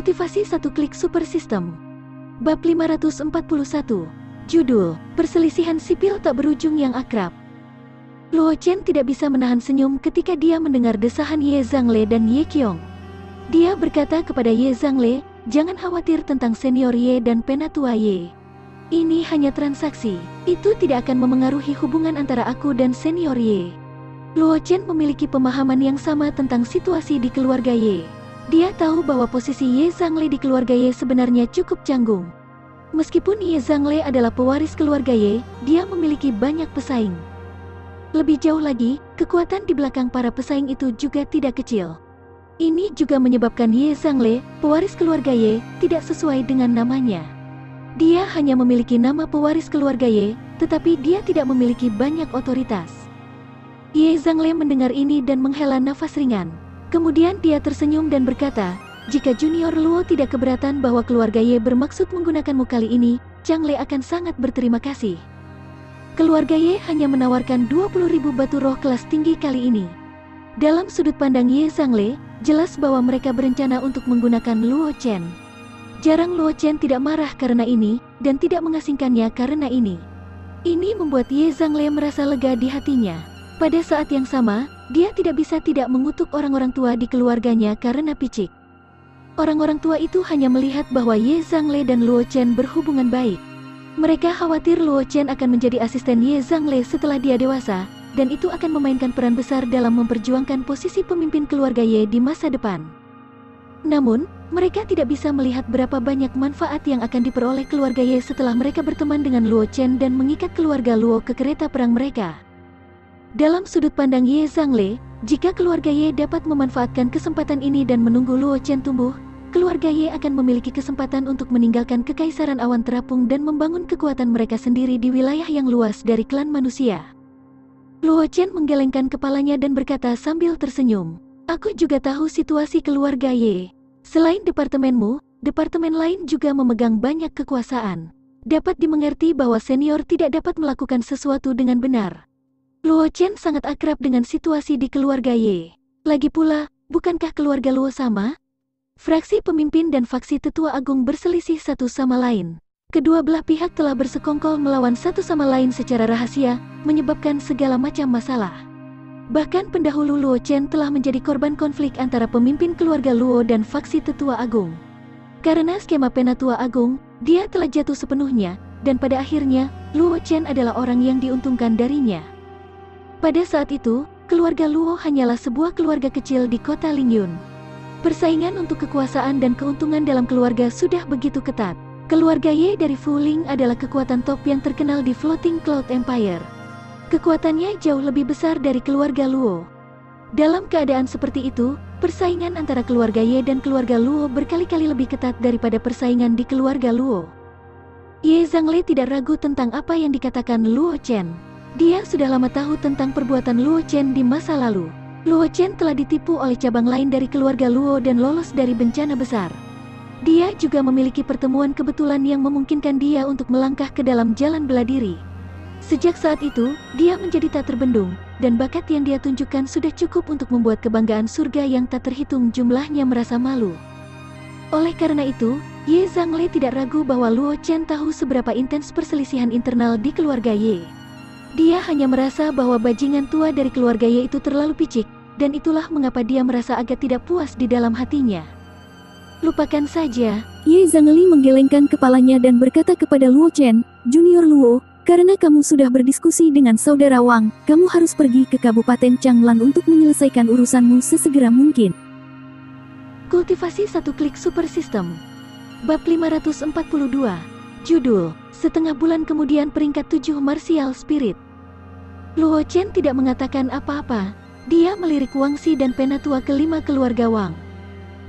Kultivasi satu klik super system. Bab 541. Judul, Perselisihan Sipil Tak Berujung Yang Akrab. Luo Chen tidak bisa menahan senyum ketika dia mendengar desahan Ye Zhangle dan Ye Qiong. Dia berkata kepada Ye Zhangle, "Jangan khawatir tentang senior Ye dan penatua Ye. Ini hanya transaksi, itu tidak akan memengaruhi hubungan antara aku dan senior Ye." Luo Chen memiliki pemahaman yang sama tentang situasi di keluarga Ye. Dia tahu bahwa posisi Ye Zhangle di keluarga Ye sebenarnya cukup canggung. Meskipun Ye Zhangle adalah pewaris keluarga Ye, dia memiliki banyak pesaing. Lebih jauh lagi, kekuatan di belakang para pesaing itu juga tidak kecil. Ini juga menyebabkan Ye Zhangle, pewaris keluarga Ye, tidak sesuai dengan namanya. Dia hanya memiliki nama pewaris keluarga Ye, tetapi dia tidak memiliki banyak otoritas. Ye Zhangle mendengar ini dan menghela nafas ringan. Kemudian dia tersenyum dan berkata, "Jika Junior Luo tidak keberatan bahwa keluarga Ye bermaksud menggunakanmu kali ini, Zhangle akan sangat berterima kasih." Keluarga Ye hanya menawarkan 20.000 batu roh kelas tinggi kali ini. Dalam sudut pandang Ye Zhangle, jelas bahwa mereka berencana untuk menggunakan Luo Chen. Jarang Luo Chen tidak marah karena ini, dan tidak mengasingkannya karena ini. Ini membuat Ye Zhangle merasa lega di hatinya. Pada saat yang sama, dia tidak bisa tidak mengutuk orang-orang tua di keluarganya karena picik. Orang-orang tua itu hanya melihat bahwa Ye Zhangle dan Luo Chen berhubungan baik. Mereka khawatir Luo Chen akan menjadi asisten Ye Zhangle setelah dia dewasa, dan itu akan memainkan peran besar dalam memperjuangkan posisi pemimpin keluarga Ye di masa depan. Namun, mereka tidak bisa melihat berapa banyak manfaat yang akan diperoleh keluarga Ye setelah mereka berteman dengan Luo Chen dan mengikat keluarga Luo ke kereta perang mereka. Dalam sudut pandang Ye Zhangle, jika keluarga Ye dapat memanfaatkan kesempatan ini dan menunggu Luo Chen tumbuh, keluarga Ye akan memiliki kesempatan untuk meninggalkan kekaisaran awan terapung dan membangun kekuatan mereka sendiri di wilayah yang luas dari klan manusia. Luo Chen menggelengkan kepalanya dan berkata sambil tersenyum, "Aku juga tahu situasi keluarga Ye. Selain departemenmu, departemen lain juga memegang banyak kekuasaan. Dapat dimengerti bahwa senior tidak dapat melakukan sesuatu dengan benar." Luo Chen sangat akrab dengan situasi di keluarga Ye. Lagi pula, bukankah keluarga Luo sama? Fraksi pemimpin dan faksi tetua agung berselisih satu sama lain. Kedua belah pihak telah bersekongkol melawan satu sama lain secara rahasia, menyebabkan segala macam masalah. Bahkan pendahulu Luo Chen telah menjadi korban konflik antara pemimpin keluarga Luo dan faksi tetua agung. Karena skema penatua agung, dia telah jatuh sepenuhnya, dan pada akhirnya, Luo Chen adalah orang yang diuntungkan darinya. Pada saat itu, keluarga Luo hanyalah sebuah keluarga kecil di kota Lingyun. Persaingan untuk kekuasaan dan keuntungan dalam keluarga sudah begitu ketat. Keluarga Ye dari Fuling adalah kekuatan top yang terkenal di Floating Cloud Empire. Kekuatannya jauh lebih besar dari keluarga Luo. Dalam keadaan seperti itu, persaingan antara keluarga Ye dan keluarga Luo berkali-kali lebih ketat daripada persaingan di keluarga Luo. Ye Zhangle tidak ragu tentang apa yang dikatakan Luo Chen. Dia sudah lama tahu tentang perbuatan Luo Chen di masa lalu. Luo Chen telah ditipu oleh cabang lain dari keluarga Luo dan lolos dari bencana besar. Dia juga memiliki pertemuan kebetulan yang memungkinkan dia untuk melangkah ke dalam jalan bela diri. Sejak saat itu, dia menjadi tak terbendung, dan bakat yang dia tunjukkan sudah cukup untuk membuat kebanggaan surga yang tak terhitung jumlahnya merasa malu. Oleh karena itu, Ye Zhangle tidak ragu bahwa Luo Chen tahu seberapa intens perselisihan internal di keluarga Ye. Dia hanya merasa bahwa bajingan tua dari keluarga Ye itu terlalu picik, dan itulah mengapa dia merasa agak tidak puas di dalam hatinya. "Lupakan saja." Ye Zhangle menggelengkan kepalanya dan berkata kepada Luo Chen, "Junior Luo, karena kamu sudah berdiskusi dengan saudara Wang, kamu harus pergi ke Kabupaten Changlan untuk menyelesaikan urusanmu sesegera mungkin." Kultivasi satu klik super system. Bab 542. Judul, Setengah bulan kemudian peringkat 7 Martial Spirit. Luo Chen tidak mengatakan apa-apa. Dia melirik Wang Xi dan penatua kelima keluarga Wang.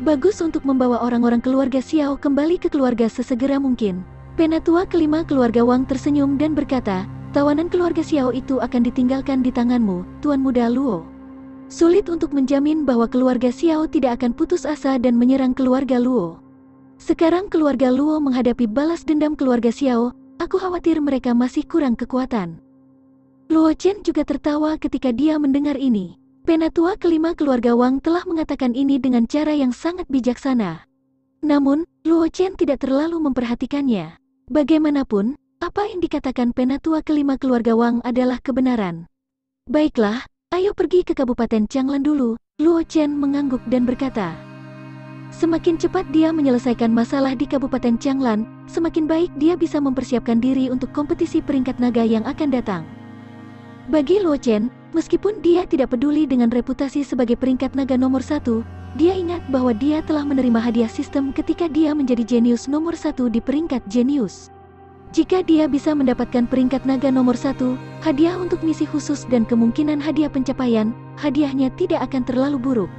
Bagus untuk membawa orang-orang keluarga Xiao kembali ke keluarga sesegera mungkin. Penatua kelima keluarga Wang tersenyum dan berkata, "Tawanan keluarga Xiao itu akan ditinggalkan di tanganmu, Tuan Muda Luo. Sulit untuk menjamin bahwa keluarga Xiao tidak akan putus asa dan menyerang keluarga Luo. Sekarang keluarga Luo menghadapi balas dendam keluarga Xiao, aku khawatir mereka masih kurang kekuatan." Luo Chen juga tertawa ketika dia mendengar ini. Penatua kelima keluarga Wang telah mengatakan ini dengan cara yang sangat bijaksana. Namun, Luo Chen tidak terlalu memperhatikannya. Bagaimanapun, apa yang dikatakan penatua kelima keluarga Wang adalah kebenaran. Baiklah, ayo pergi ke Kabupaten Changlan dulu, Luo Chen mengangguk dan berkata. Semakin cepat dia menyelesaikan masalah di Kabupaten Changlan, semakin baik dia bisa mempersiapkan diri untuk kompetisi peringkat naga yang akan datang. Bagi Luo Chen, meskipun dia tidak peduli dengan reputasi sebagai peringkat naga nomor 1, dia ingat bahwa dia telah menerima hadiah sistem ketika dia menjadi jenius nomor 1 di peringkat jenius. Jika dia bisa mendapatkan peringkat naga nomor 1, hadiah untuk misi khusus dan kemungkinan hadiah pencapaian, hadiahnya tidak akan terlalu buruk.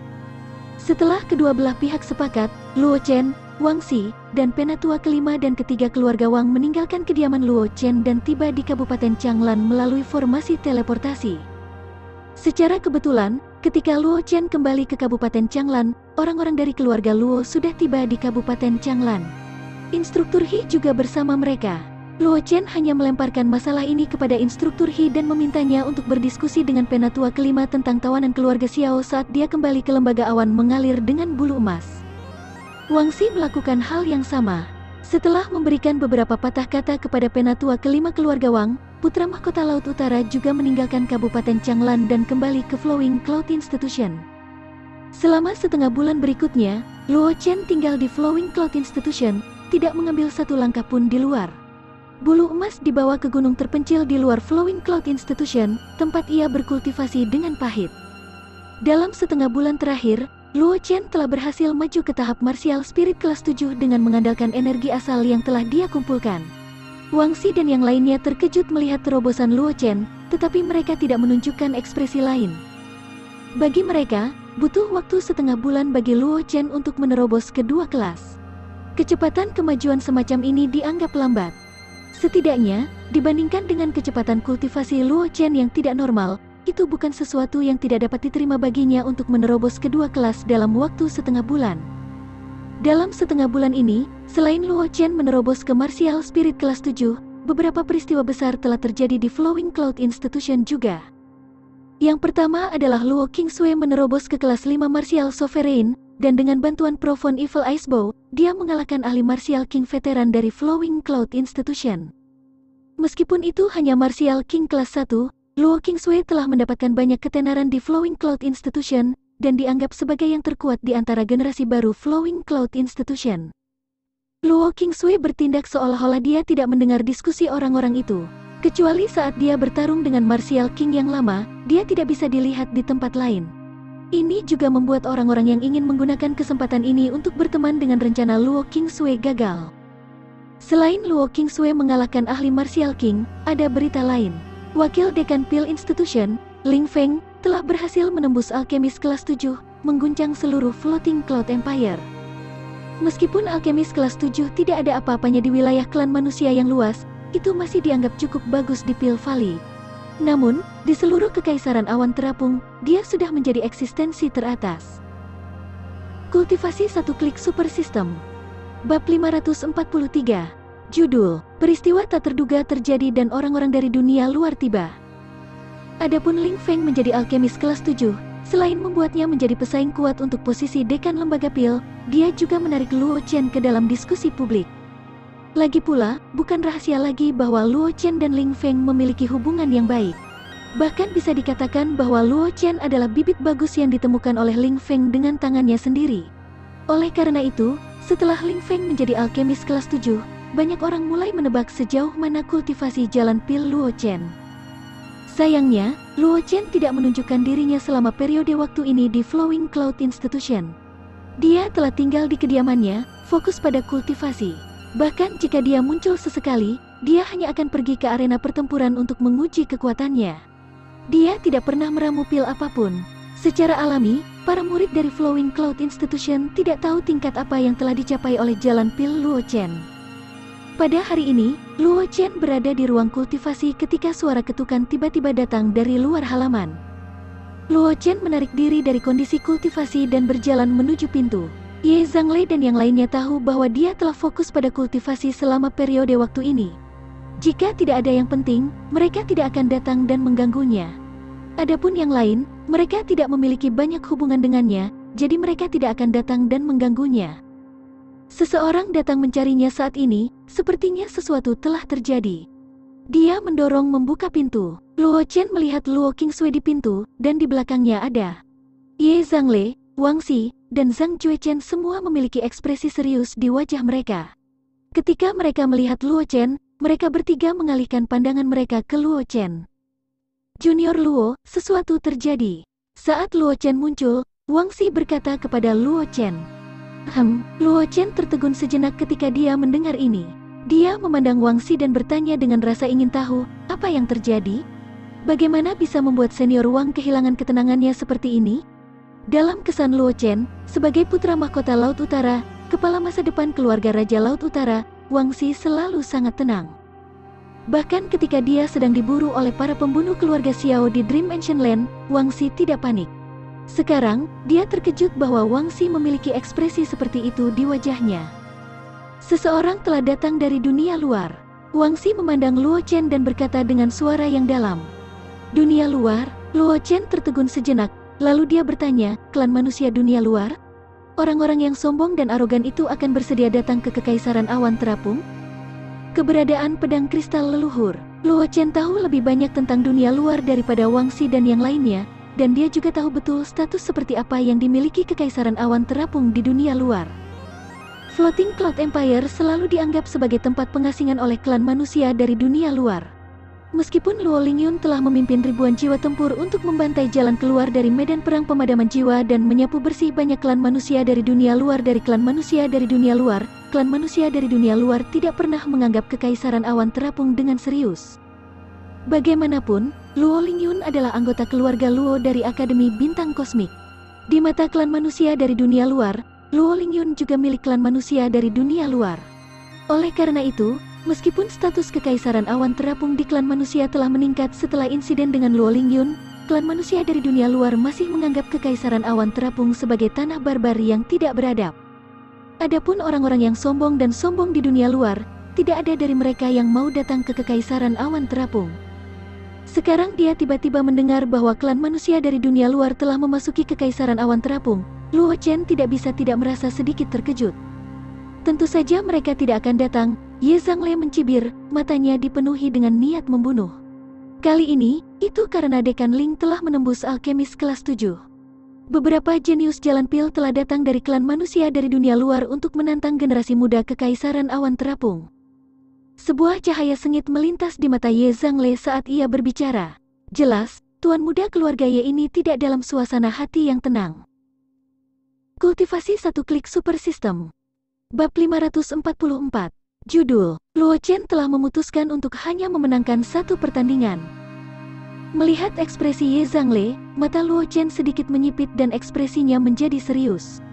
Setelah kedua belah pihak sepakat, Luo Chen, Wang Xi, dan penatua kelima dan ketiga keluarga Wang meninggalkan kediaman Luo Chen dan tiba di Kabupaten Changlan melalui formasi teleportasi. Secara kebetulan, ketika Luo Chen kembali ke Kabupaten Changlan, orang-orang dari keluarga Luo sudah tiba di Kabupaten Changlan. Instruktur He juga bersama mereka. Luo Chen hanya melemparkan masalah ini kepada instruktur He dan memintanya untuk berdiskusi dengan penatua kelima tentang tawanan keluarga Xiao saat dia kembali ke lembaga awan mengalir dengan bulu emas. Wang Xi melakukan hal yang sama. Setelah memberikan beberapa patah kata kepada penatua kelima keluarga Wang, putra mahkota Laut Utara juga meninggalkan Kabupaten Changlan dan kembali ke Flowing Cloud Institution. Selama setengah bulan berikutnya, Luo Chen tinggal di Flowing Cloud Institution, tidak mengambil satu langkah pun di luar. Bulu emas dibawa ke gunung terpencil di luar Flowing Cloud Institution, tempat ia berkultivasi dengan pahit. Dalam setengah bulan terakhir, Luo Chen telah berhasil maju ke tahap martial spirit kelas 7 dengan mengandalkan energi asal yang telah dia kumpulkan. Wang Xi dan yang lainnya terkejut melihat terobosan Luo Chen, tetapi mereka tidak menunjukkan ekspresi lain. Bagi mereka, butuh waktu setengah bulan bagi Luo Chen untuk menerobos kedua kelas. Kecepatan kemajuan semacam ini dianggap lambat. Setidaknya, dibandingkan dengan kecepatan kultivasi Luo Chen yang tidak normal, itu bukan sesuatu yang tidak dapat diterima baginya untuk menerobos kedua kelas dalam waktu setengah bulan. Dalam setengah bulan ini, selain Luo Chen menerobos ke Martial Spirit kelas 7, beberapa peristiwa besar telah terjadi di Flowing Cloud Institution juga. Yang pertama adalah Luo Qingsui menerobos ke kelas 5 Martial Sovereign, dan dengan bantuan Profound Evil Icebow, dia mengalahkan ahli Martial King veteran dari Flowing Cloud Institution. Meskipun itu hanya Martial King kelas 1, Luo Qingsui telah mendapatkan banyak ketenaran di Flowing Cloud Institution, dan dianggap sebagai yang terkuat di antara generasi baru Flowing Cloud Institution. Luo Qingsui bertindak seolah-olah dia tidak mendengar diskusi orang-orang itu. Kecuali saat dia bertarung dengan Martial King yang lama, dia tidak bisa dilihat di tempat lain. Ini juga membuat orang-orang yang ingin menggunakan kesempatan ini untuk berteman dengan rencana Luo Qingsui gagal. Selain Luo Qingsui mengalahkan ahli Martial King, ada berita lain. Wakil Dekan Pil Institution, Ling Feng, telah berhasil menembus alkemis kelas 7, mengguncang seluruh Floating Cloud Empire. Meskipun alkemis kelas 7 tidak ada apa-apanya di wilayah klan manusia yang luas, itu masih dianggap cukup bagus di Pil Valley. Namun, di seluruh kekaisaran awan terapung, dia sudah menjadi eksistensi teratas. Kultivasi satu klik super system. Bab 543. Judul, Peristiwa tak terduga terjadi dan orang-orang dari dunia luar tiba. Adapun Ling Feng menjadi alkemis kelas 7, selain membuatnya menjadi pesaing kuat untuk posisi dekan lembaga Pil, dia juga menarik Luo Chen ke dalam diskusi publik. Lagi pula, bukan rahasia lagi bahwa Luo Chen dan Ling Feng memiliki hubungan yang baik. Bahkan bisa dikatakan bahwa Luo Chen adalah bibit bagus yang ditemukan oleh Ling Feng dengan tangannya sendiri. Oleh karena itu, setelah Ling Feng menjadi alkemis kelas 7, banyak orang mulai menebak sejauh mana kultivasi jalan Pil Luo Chen. Sayangnya, Luo Chen tidak menunjukkan dirinya selama periode waktu ini di Flowing Cloud Institution. Dia telah tinggal di kediamannya, fokus pada kultivasi. Bahkan jika dia muncul sesekali, dia hanya akan pergi ke arena pertempuran untuk menguji kekuatannya. Dia tidak pernah meramu pil apapun. Secara alami, para murid dari Flowing Cloud Institution tidak tahu tingkat apa yang telah dicapai oleh jalan pil Luo Chen. Pada hari ini, Luo Chen berada di ruang kultivasi ketika suara ketukan tiba-tiba datang dari luar halaman. Luo Chen menarik diri dari kondisi kultivasi dan berjalan menuju pintu. Ye Zhanglei dan yang lainnya tahu bahwa dia telah fokus pada kultivasi selama periode waktu ini. Jika tidak ada yang penting, mereka tidak akan datang dan mengganggunya. Adapun yang lain, mereka tidak memiliki banyak hubungan dengannya, jadi mereka tidak akan datang dan mengganggunya. Seseorang datang mencarinya saat ini, sepertinya sesuatu telah terjadi. Dia mendorong membuka pintu. Luo Chen melihat Luo Qingsui di pintu, dan di belakangnya ada Ye Zhangle, Wang Xi, dan Zhang Juechen semua memiliki ekspresi serius di wajah mereka. Ketika mereka melihat Luo Chen, mereka bertiga mengalihkan pandangan mereka ke Luo Chen. Junior Luo, sesuatu terjadi. Saat Luo Chen muncul, Wang Xi berkata kepada Luo Chen. Luo Chen tertegun sejenak ketika dia mendengar ini. Dia memandang Wang Xi dan bertanya dengan rasa ingin tahu, apa yang terjadi? Bagaimana bisa membuat senior Wang kehilangan ketenangannya seperti ini? Dalam kesan Luo Chen, sebagai putra mahkota Laut Utara, kepala masa depan keluarga Raja Laut Utara, Wang Xi selalu sangat tenang. Bahkan ketika dia sedang diburu oleh para pembunuh keluarga Xiao di Dream Ancient Land, Wang Xi tidak panik. Sekarang, dia terkejut bahwa Wang Xi memiliki ekspresi seperti itu di wajahnya. Seseorang telah datang dari dunia luar. Wang Xi memandang Luo Chen dan berkata dengan suara yang dalam. Dunia luar? Luo Chen tertegun sejenak, lalu dia bertanya, klan manusia dunia luar? Orang-orang yang sombong dan arogan itu akan bersedia datang ke Kekaisaran Awan Terapung? Keberadaan pedang kristal leluhur. Luo Chen tahu lebih banyak tentang dunia luar daripada Wang Xi dan yang lainnya, dan dia juga tahu betul status seperti apa yang dimiliki Kekaisaran Awan Terapung di dunia luar. Floating Cloud Empire selalu dianggap sebagai tempat pengasingan oleh klan manusia dari dunia luar. Meskipun Luo Lingyun telah memimpin ribuan jiwa tempur untuk membantai jalan keluar dari medan perang pemadaman jiwa dan menyapu bersih banyak klan manusia dari dunia luar klan manusia dari dunia luar tidak pernah menganggap Kekaisaran Awan Terapung dengan serius. Bagaimanapun, Luo Lingyun adalah anggota keluarga Luo dari Akademi Bintang Kosmik. Di mata klan manusia dari dunia luar, Luo Lingyun juga milik klan manusia dari dunia luar. Oleh karena itu, meskipun status Kekaisaran Awan Terapung di klan manusia telah meningkat setelah insiden dengan Luo Lingyun, klan manusia dari dunia luar masih menganggap Kekaisaran Awan Terapung sebagai tanah barbar yang tidak beradab. Adapun orang-orang yang sombong di dunia luar, tidak ada dari mereka yang mau datang ke Kekaisaran Awan Terapung. Sekarang dia tiba-tiba mendengar bahwa klan manusia dari dunia luar telah memasuki Kekaisaran Awan Terapung. Luo Chen tidak bisa tidak merasa sedikit terkejut. Tentu saja mereka tidak akan datang. Ye Zhangle mencibir, matanya dipenuhi dengan niat membunuh. Kali ini, itu karena Dekan Ling telah menembus alkemis kelas 7. Beberapa jenius Jalan Pil telah datang dari klan manusia dari dunia luar untuk menantang generasi muda Kekaisaran Awan Terapung. Sebuah cahaya sengit melintas di mata Ye Zhangle saat ia berbicara. Jelas, tuan muda keluarga Ye ini tidak dalam suasana hati yang tenang. Kultivasi satu klik super system. Bab 544. Judul, Luo Chen telah memutuskan untuk hanya memenangkan satu pertandingan. Melihat ekspresi Ye Zhangle, mata Luo Chen sedikit menyipit dan ekspresinya menjadi serius.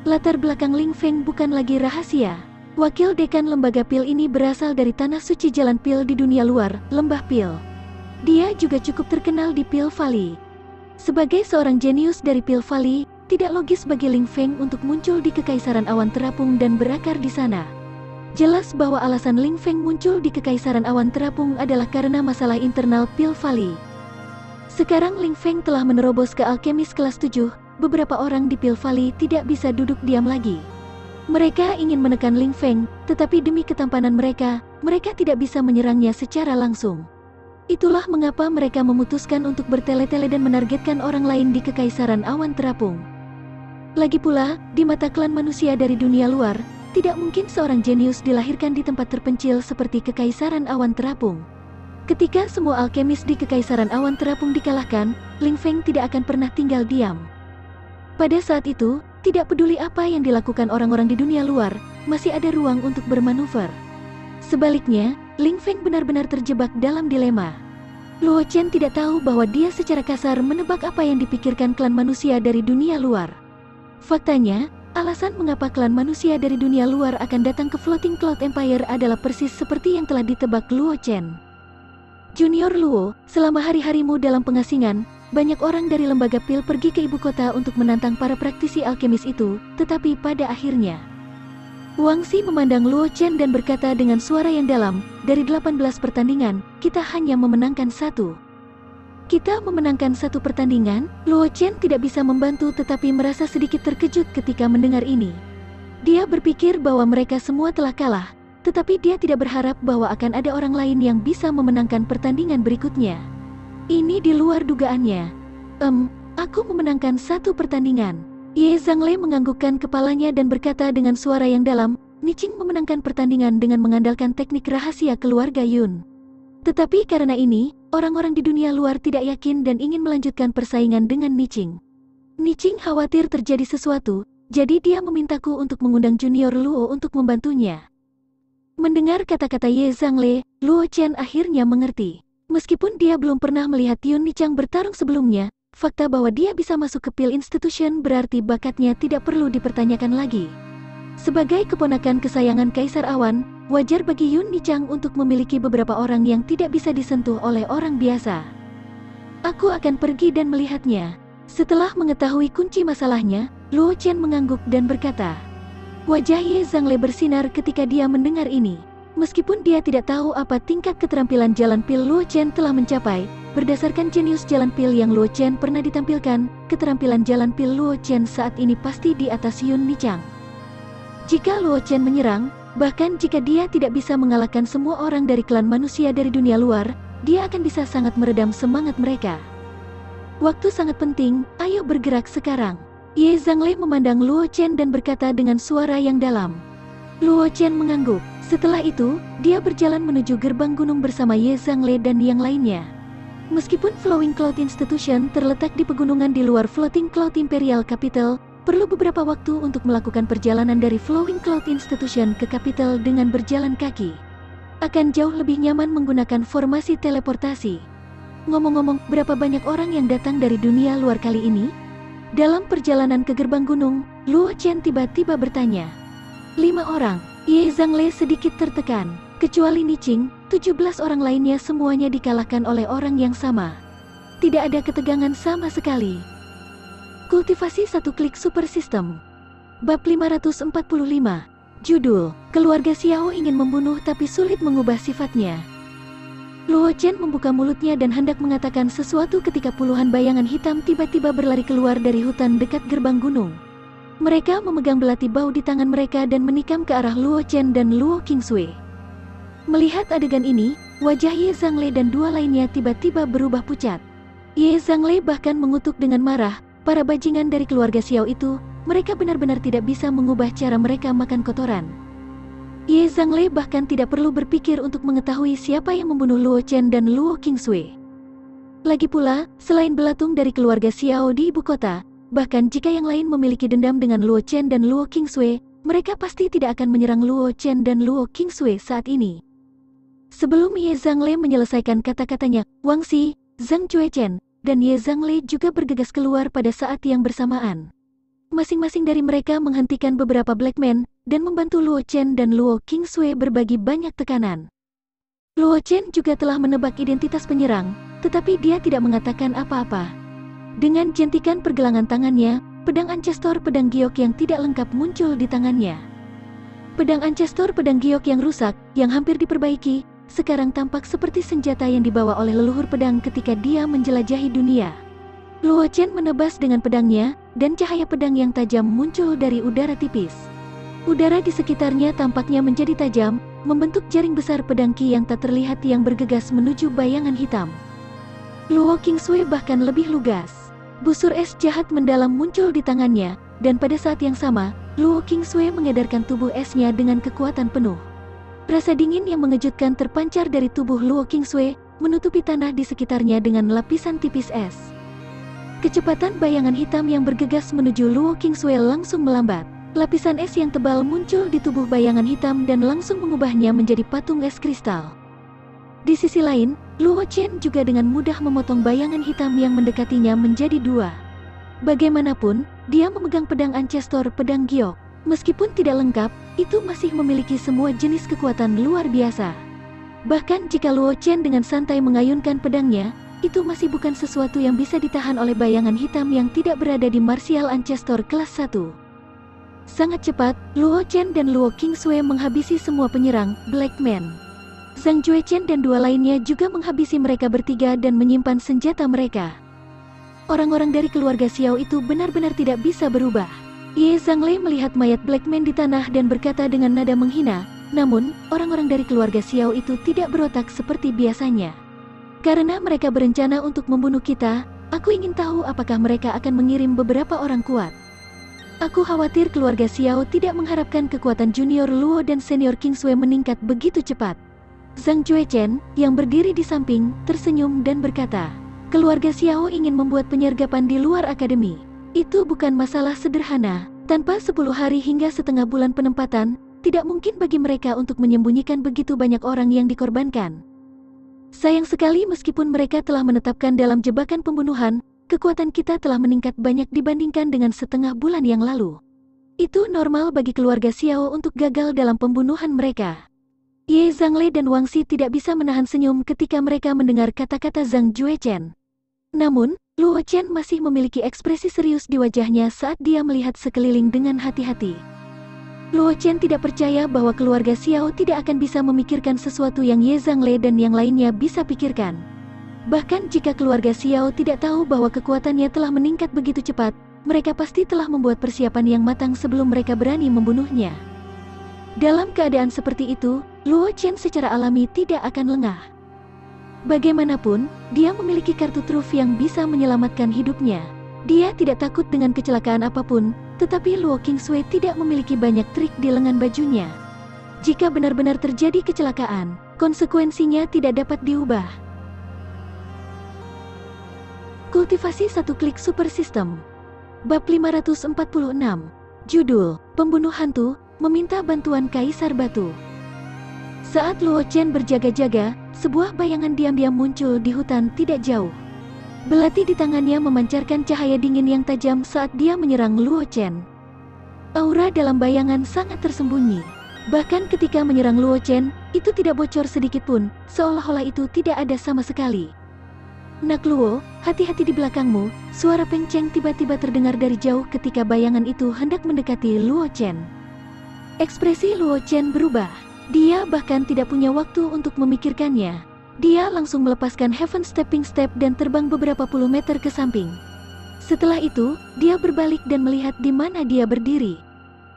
Latar belakang Ling Feng bukan lagi rahasia. Wakil dekan lembaga pil ini berasal dari tanah suci jalan pil di dunia luar, Lembah Pil. Dia juga cukup terkenal di Pil Valley. Sebagai seorang jenius dari Pil Valley, tidak logis bagi Ling Feng untuk muncul di Kekaisaran Awan Terapung dan berakar di sana. Jelas bahwa alasan Ling Feng muncul di Kekaisaran Awan Terapung adalah karena masalah internal Pil Valley. Sekarang Ling Feng telah menerobos ke alkemis kelas 7, beberapa orang di Pil Valley tidak bisa duduk diam lagi. Mereka ingin menekan Ling Feng, tetapi demi ketampanan mereka tidak bisa menyerangnya secara langsung. Itulah mengapa mereka memutuskan untuk bertele-tele dan menargetkan orang lain di Kekaisaran Awan Terapung. Lagi pula, di mata klan manusia dari dunia luar, tidak mungkin seorang jenius dilahirkan di tempat terpencil seperti Kekaisaran Awan Terapung. Ketika semua alkemis di Kekaisaran Awan Terapung dikalahkan, Ling Feng tidak akan pernah tinggal diam. Pada saat itu, tidak peduli apa yang dilakukan orang-orang di dunia luar, masih ada ruang untuk bermanuver. Sebaliknya, Ling Feng benar-benar terjebak dalam dilema. Luo Chen tidak tahu bahwa dia secara kasar menebak apa yang dipikirkan klan manusia dari dunia luar. Faktanya, alasan mengapa klan manusia dari dunia luar akan datang ke Floating Cloud Empire adalah persis seperti yang telah ditebak Luo Chen. Junior Luo, selama hari-harimu dalam pengasingan, banyak orang dari lembaga pil pergi ke ibu kota untuk menantang para praktisi alkemis itu, tetapi pada akhirnya Wang Xi memandang Luo Chen dan berkata dengan suara yang dalam, dari 18 pertandingan, kita hanya memenangkan satu. Kita memenangkan satu pertandingan? Luo Chen tidak bisa membantu tetapi merasa sedikit terkejut ketika mendengar ini. Dia berpikir bahwa mereka semua telah kalah, tetapi dia tidak berharap bahwa akan ada orang lain yang bisa memenangkan pertandingan berikutnya. Ini di luar dugaannya. Aku memenangkan satu pertandingan. Ye Zhangle menganggukkan kepalanya dan berkata dengan suara yang dalam, Niqing memenangkan pertandingan dengan mengandalkan teknik rahasia keluarga Yun. Tetapi karena ini, orang-orang di dunia luar tidak yakin dan ingin melanjutkan persaingan dengan Niqing. Niqing khawatir terjadi sesuatu, jadi dia memintaku untuk mengundang Junior Luo untuk membantunya. Mendengar kata-kata Ye Zhangle, Luo Chen akhirnya mengerti. Meskipun dia belum pernah melihat Yun Nichang bertarung sebelumnya, fakta bahwa dia bisa masuk ke Pil Institution berarti bakatnya tidak perlu dipertanyakan lagi. Sebagai keponakan kesayangan Kaisar Awan, wajar bagi Yun Nichang untuk memiliki beberapa orang yang tidak bisa disentuh oleh orang biasa. Aku akan pergi dan melihatnya. Setelah mengetahui kunci masalahnya, Luo Chen mengangguk dan berkata. Wajah Ye Zhangle bersinar ketika dia mendengar ini. Meskipun dia tidak tahu apa tingkat keterampilan jalan pil Luo Chen telah mencapai, berdasarkan jenius jalan pil yang Luo Chen pernah ditampilkan, keterampilan jalan pil Luo Chen saat ini pasti di atas Yun Nichang. Jika Luo Chen menyerang, bahkan jika dia tidak bisa mengalahkan semua orang dari klan manusia dari dunia luar, dia akan bisa sangat meredam semangat mereka. Waktu sangat penting, ayo bergerak sekarang. Ye Zhangle memandang Luo Chen dan berkata dengan suara yang dalam. Luo Chen mengangguk. Setelah itu, dia berjalan menuju gerbang gunung bersama Ye Zhangle dan yang lainnya. Meskipun Flowing Cloud Institution terletak di pegunungan di luar Floating Cloud Imperial Capital, perlu beberapa waktu untuk melakukan perjalanan dari Flowing Cloud Institution ke Capital dengan berjalan kaki. Akan jauh lebih nyaman menggunakan formasi teleportasi. Ngomong-ngomong, berapa banyak orang yang datang dari dunia luar kali ini? Dalam perjalanan ke gerbang gunung, Luo Chen tiba-tiba bertanya. 5 orang. Ye Zhangle sedikit tertekan. Kecuali Niqing, 17 orang lainnya semuanya dikalahkan oleh orang yang sama. Tidak ada ketegangan sama sekali. Kultivasi 1 klik super system. Bab 545. Judul, Keluarga Xiao ingin membunuh tapi sulit mengubah sifatnya. Luo Chen membuka mulutnya dan hendak mengatakan sesuatu ketika puluhan bayangan hitam tiba-tiba berlari keluar dari hutan dekat gerbang gunung. Mereka memegang belati bau di tangan mereka dan menikam ke arah Luo Chen dan Luo Qingsui. Melihat adegan ini, wajah Ye Zhangle dan 2 lainnya tiba-tiba berubah pucat. Ye Zhangle bahkan mengutuk dengan marah, para bajingan dari keluarga Xiao itu, mereka benar-benar tidak bisa mengubah cara mereka makan kotoran. Ye Zhangle bahkan tidak perlu berpikir untuk mengetahui siapa yang membunuh Luo Chen dan Luo Qingsui. Lagi pula, selain belatung dari keluarga Xiao di ibu kota, bahkan jika yang lain memiliki dendam dengan Luo Chen dan Luo Qingsui, mereka pasti tidak akan menyerang Luo Chen dan Luo Qingsui saat ini. Sebelum Ye Zhangle menyelesaikan kata-katanya, Wang Xi, Zhang Juechen, dan Ye Zhangle juga bergegas keluar pada saat yang bersamaan. Masing-masing dari mereka menghentikan beberapa Black Men dan membantu Luo Chen dan Luo Qingsui berbagi banyak tekanan. Luo Chen juga telah menebak identitas penyerang, tetapi dia tidak mengatakan apa-apa. Dengan jentikan pergelangan tangannya, pedang Ancestor pedang giok yang tidak lengkap muncul di tangannya. Pedang Ancestor pedang giok yang rusak, yang hampir diperbaiki, sekarang tampak seperti senjata yang dibawa oleh leluhur pedang ketika dia menjelajahi dunia. Luo Chen menebas dengan pedangnya, dan cahaya pedang yang tajam muncul dari udara tipis. Udara di sekitarnya tampaknya menjadi tajam, membentuk jaring besar pedang Qi yang tak terlihat yang bergegas menuju bayangan hitam. Luo Qingsui bahkan lebih lugas. Busur es jahat mendalam muncul di tangannya, dan pada saat yang sama, Luo Qingsui mengedarkan tubuh esnya dengan kekuatan penuh. Rasa dingin yang mengejutkan terpancar dari tubuh Luo Qingsui, menutupi tanah di sekitarnya dengan lapisan tipis es. Kecepatan bayangan hitam yang bergegas menuju Luo Qingsui langsung melambat. Lapisan es yang tebal muncul di tubuh bayangan hitam dan langsung mengubahnya menjadi patung es kristal. Di sisi lain, Luo Chen juga dengan mudah memotong bayangan hitam yang mendekatinya menjadi 2. Bagaimanapun, dia memegang pedang Ancestor pedang giok. Meskipun tidak lengkap, itu masih memiliki semua jenis kekuatan luar biasa. Bahkan jika Luo Chen dengan santai mengayunkan pedangnya, itu masih bukan sesuatu yang bisa ditahan oleh bayangan hitam yang tidak berada di Martial Ancestor kelas 1. Sangat cepat, Luo Chen dan Luo Qingsui menghabisi semua penyerang Black Men. Zhang Juechen dan 2 lainnya juga menghabisi mereka bertiga dan menyimpan senjata mereka. Orang-orang dari keluarga Xiao itu benar-benar tidak bisa berubah. Ye Zhangle melihat mayat Blackman di tanah dan berkata dengan nada menghina, namun, orang-orang dari keluarga Xiao itu tidak berotak seperti biasanya. Karena mereka berencana untuk membunuh kita, aku ingin tahu apakah mereka akan mengirim beberapa orang kuat. Aku khawatir keluarga Xiao tidak mengharapkan kekuatan Junior Luo dan Senior Kingsway meningkat begitu cepat. Zhang Juechen, yang berdiri di samping, tersenyum dan berkata, keluarga Xiao ingin membuat penyergapan di luar akademi. Itu bukan masalah sederhana. Tanpa 10 hari hingga setengah bulan penempatan, tidak mungkin bagi mereka untuk menyembunyikan begitu banyak orang yang dikorbankan. Sayang sekali meskipun mereka telah menetapkan dalam jebakan pembunuhan, kekuatan kita telah meningkat banyak dibandingkan dengan setengah bulan yang lalu. Itu normal bagi keluarga Xiao untuk gagal dalam pembunuhan mereka. Ye Zhangle dan Wang Xi tidak bisa menahan senyum ketika mereka mendengar kata-kata Zhang Juechen. Namun, Luo Chen masih memiliki ekspresi serius di wajahnya saat dia melihat sekeliling dengan hati-hati. Luo Chen tidak percaya bahwa keluarga Xiao tidak akan bisa memikirkan sesuatu yang Ye Zhangle dan yang lainnya bisa pikirkan. Bahkan jika keluarga Xiao tidak tahu bahwa kekuatannya telah meningkat begitu cepat, mereka pasti telah membuat persiapan yang matang sebelum mereka berani membunuhnya. Dalam keadaan seperti itu, Luo Chen secara alami tidak akan lengah. Bagaimanapun, dia memiliki kartu truf yang bisa menyelamatkan hidupnya. Dia tidak takut dengan kecelakaan apapun, tetapi Luo Kingsway tidak memiliki banyak trik di lengan bajunya. Jika benar-benar terjadi kecelakaan, konsekuensinya tidak dapat diubah. Kultivasi 1 klik super system. Bab 546. Judul, Pembunuh Hantu, Meminta Bantuan Kaisar Batu. Saat Luo Chen berjaga-jaga, sebuah bayangan diam-diam muncul di hutan tidak jauh. Belati di tangannya memancarkan cahaya dingin yang tajam saat dia menyerang Luo Chen. Aura dalam bayangan sangat tersembunyi. Bahkan ketika menyerang Luo Chen, itu tidak bocor sedikit pun, seolah-olah itu tidak ada sama sekali. Nak Luo, hati-hati di belakangmu, suara Peng Cheng tiba-tiba terdengar dari jauh ketika bayangan itu hendak mendekati Luo Chen. Ekspresi Luo Chen berubah. Dia bahkan tidak punya waktu untuk memikirkannya. Dia langsung melepaskan Heaven Stepping Step dan terbang beberapa puluh meter ke samping. Setelah itu, dia berbalik dan melihat di mana dia berdiri.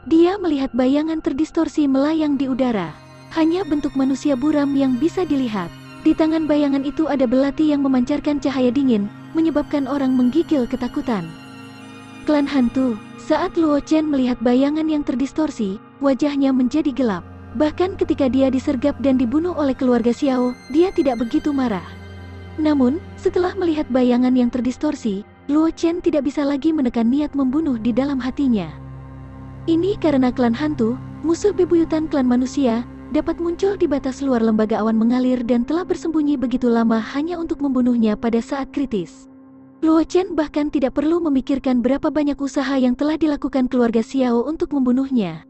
Dia melihat bayangan terdistorsi melayang di udara. Hanya bentuk manusia buram yang bisa dilihat. Di tangan bayangan itu ada belati yang memancarkan cahaya dingin, menyebabkan orang menggigil ketakutan. Klan hantu. Saat Luo Chen melihat bayangan yang terdistorsi, wajahnya menjadi gelap. Bahkan ketika dia disergap dan dibunuh oleh keluarga Xiao, dia tidak begitu marah. Namun, setelah melihat bayangan yang terdistorsi, Luo Chen tidak bisa lagi menekan niat membunuh di dalam hatinya. Ini karena klan hantu, musuh bebuyutan klan manusia, dapat muncul di batas luar lembaga awan mengalir dan telah bersembunyi begitu lama hanya untuk membunuhnya pada saat kritis. Luo Chen bahkan tidak perlu memikirkan berapa banyak usaha yang telah dilakukan keluarga Xiao untuk membunuhnya.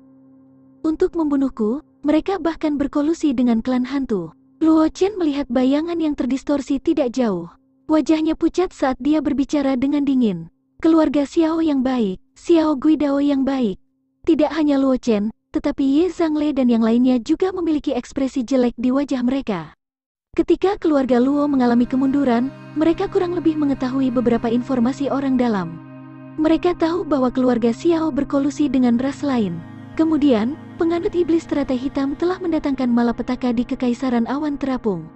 Untuk membunuhku, mereka bahkan berkolusi dengan klan hantu. Luo Chen melihat bayangan yang terdistorsi tidak jauh. Wajahnya pucat saat dia berbicara dengan dingin. Keluarga Xiao yang baik, Xiao Guidao yang baik. Tidak hanya Luo Chen, tetapi Ye Zhangle dan yang lainnya juga memiliki ekspresi jelek di wajah mereka. Ketika keluarga Luo mengalami kemunduran, mereka kurang lebih mengetahui beberapa informasi orang dalam. Mereka tahu bahwa keluarga Xiao berkolusi dengan ras lain. Kemudian, penganut iblis teratai hitam telah mendatangkan malapetaka di Kekaisaran Awan Terapung.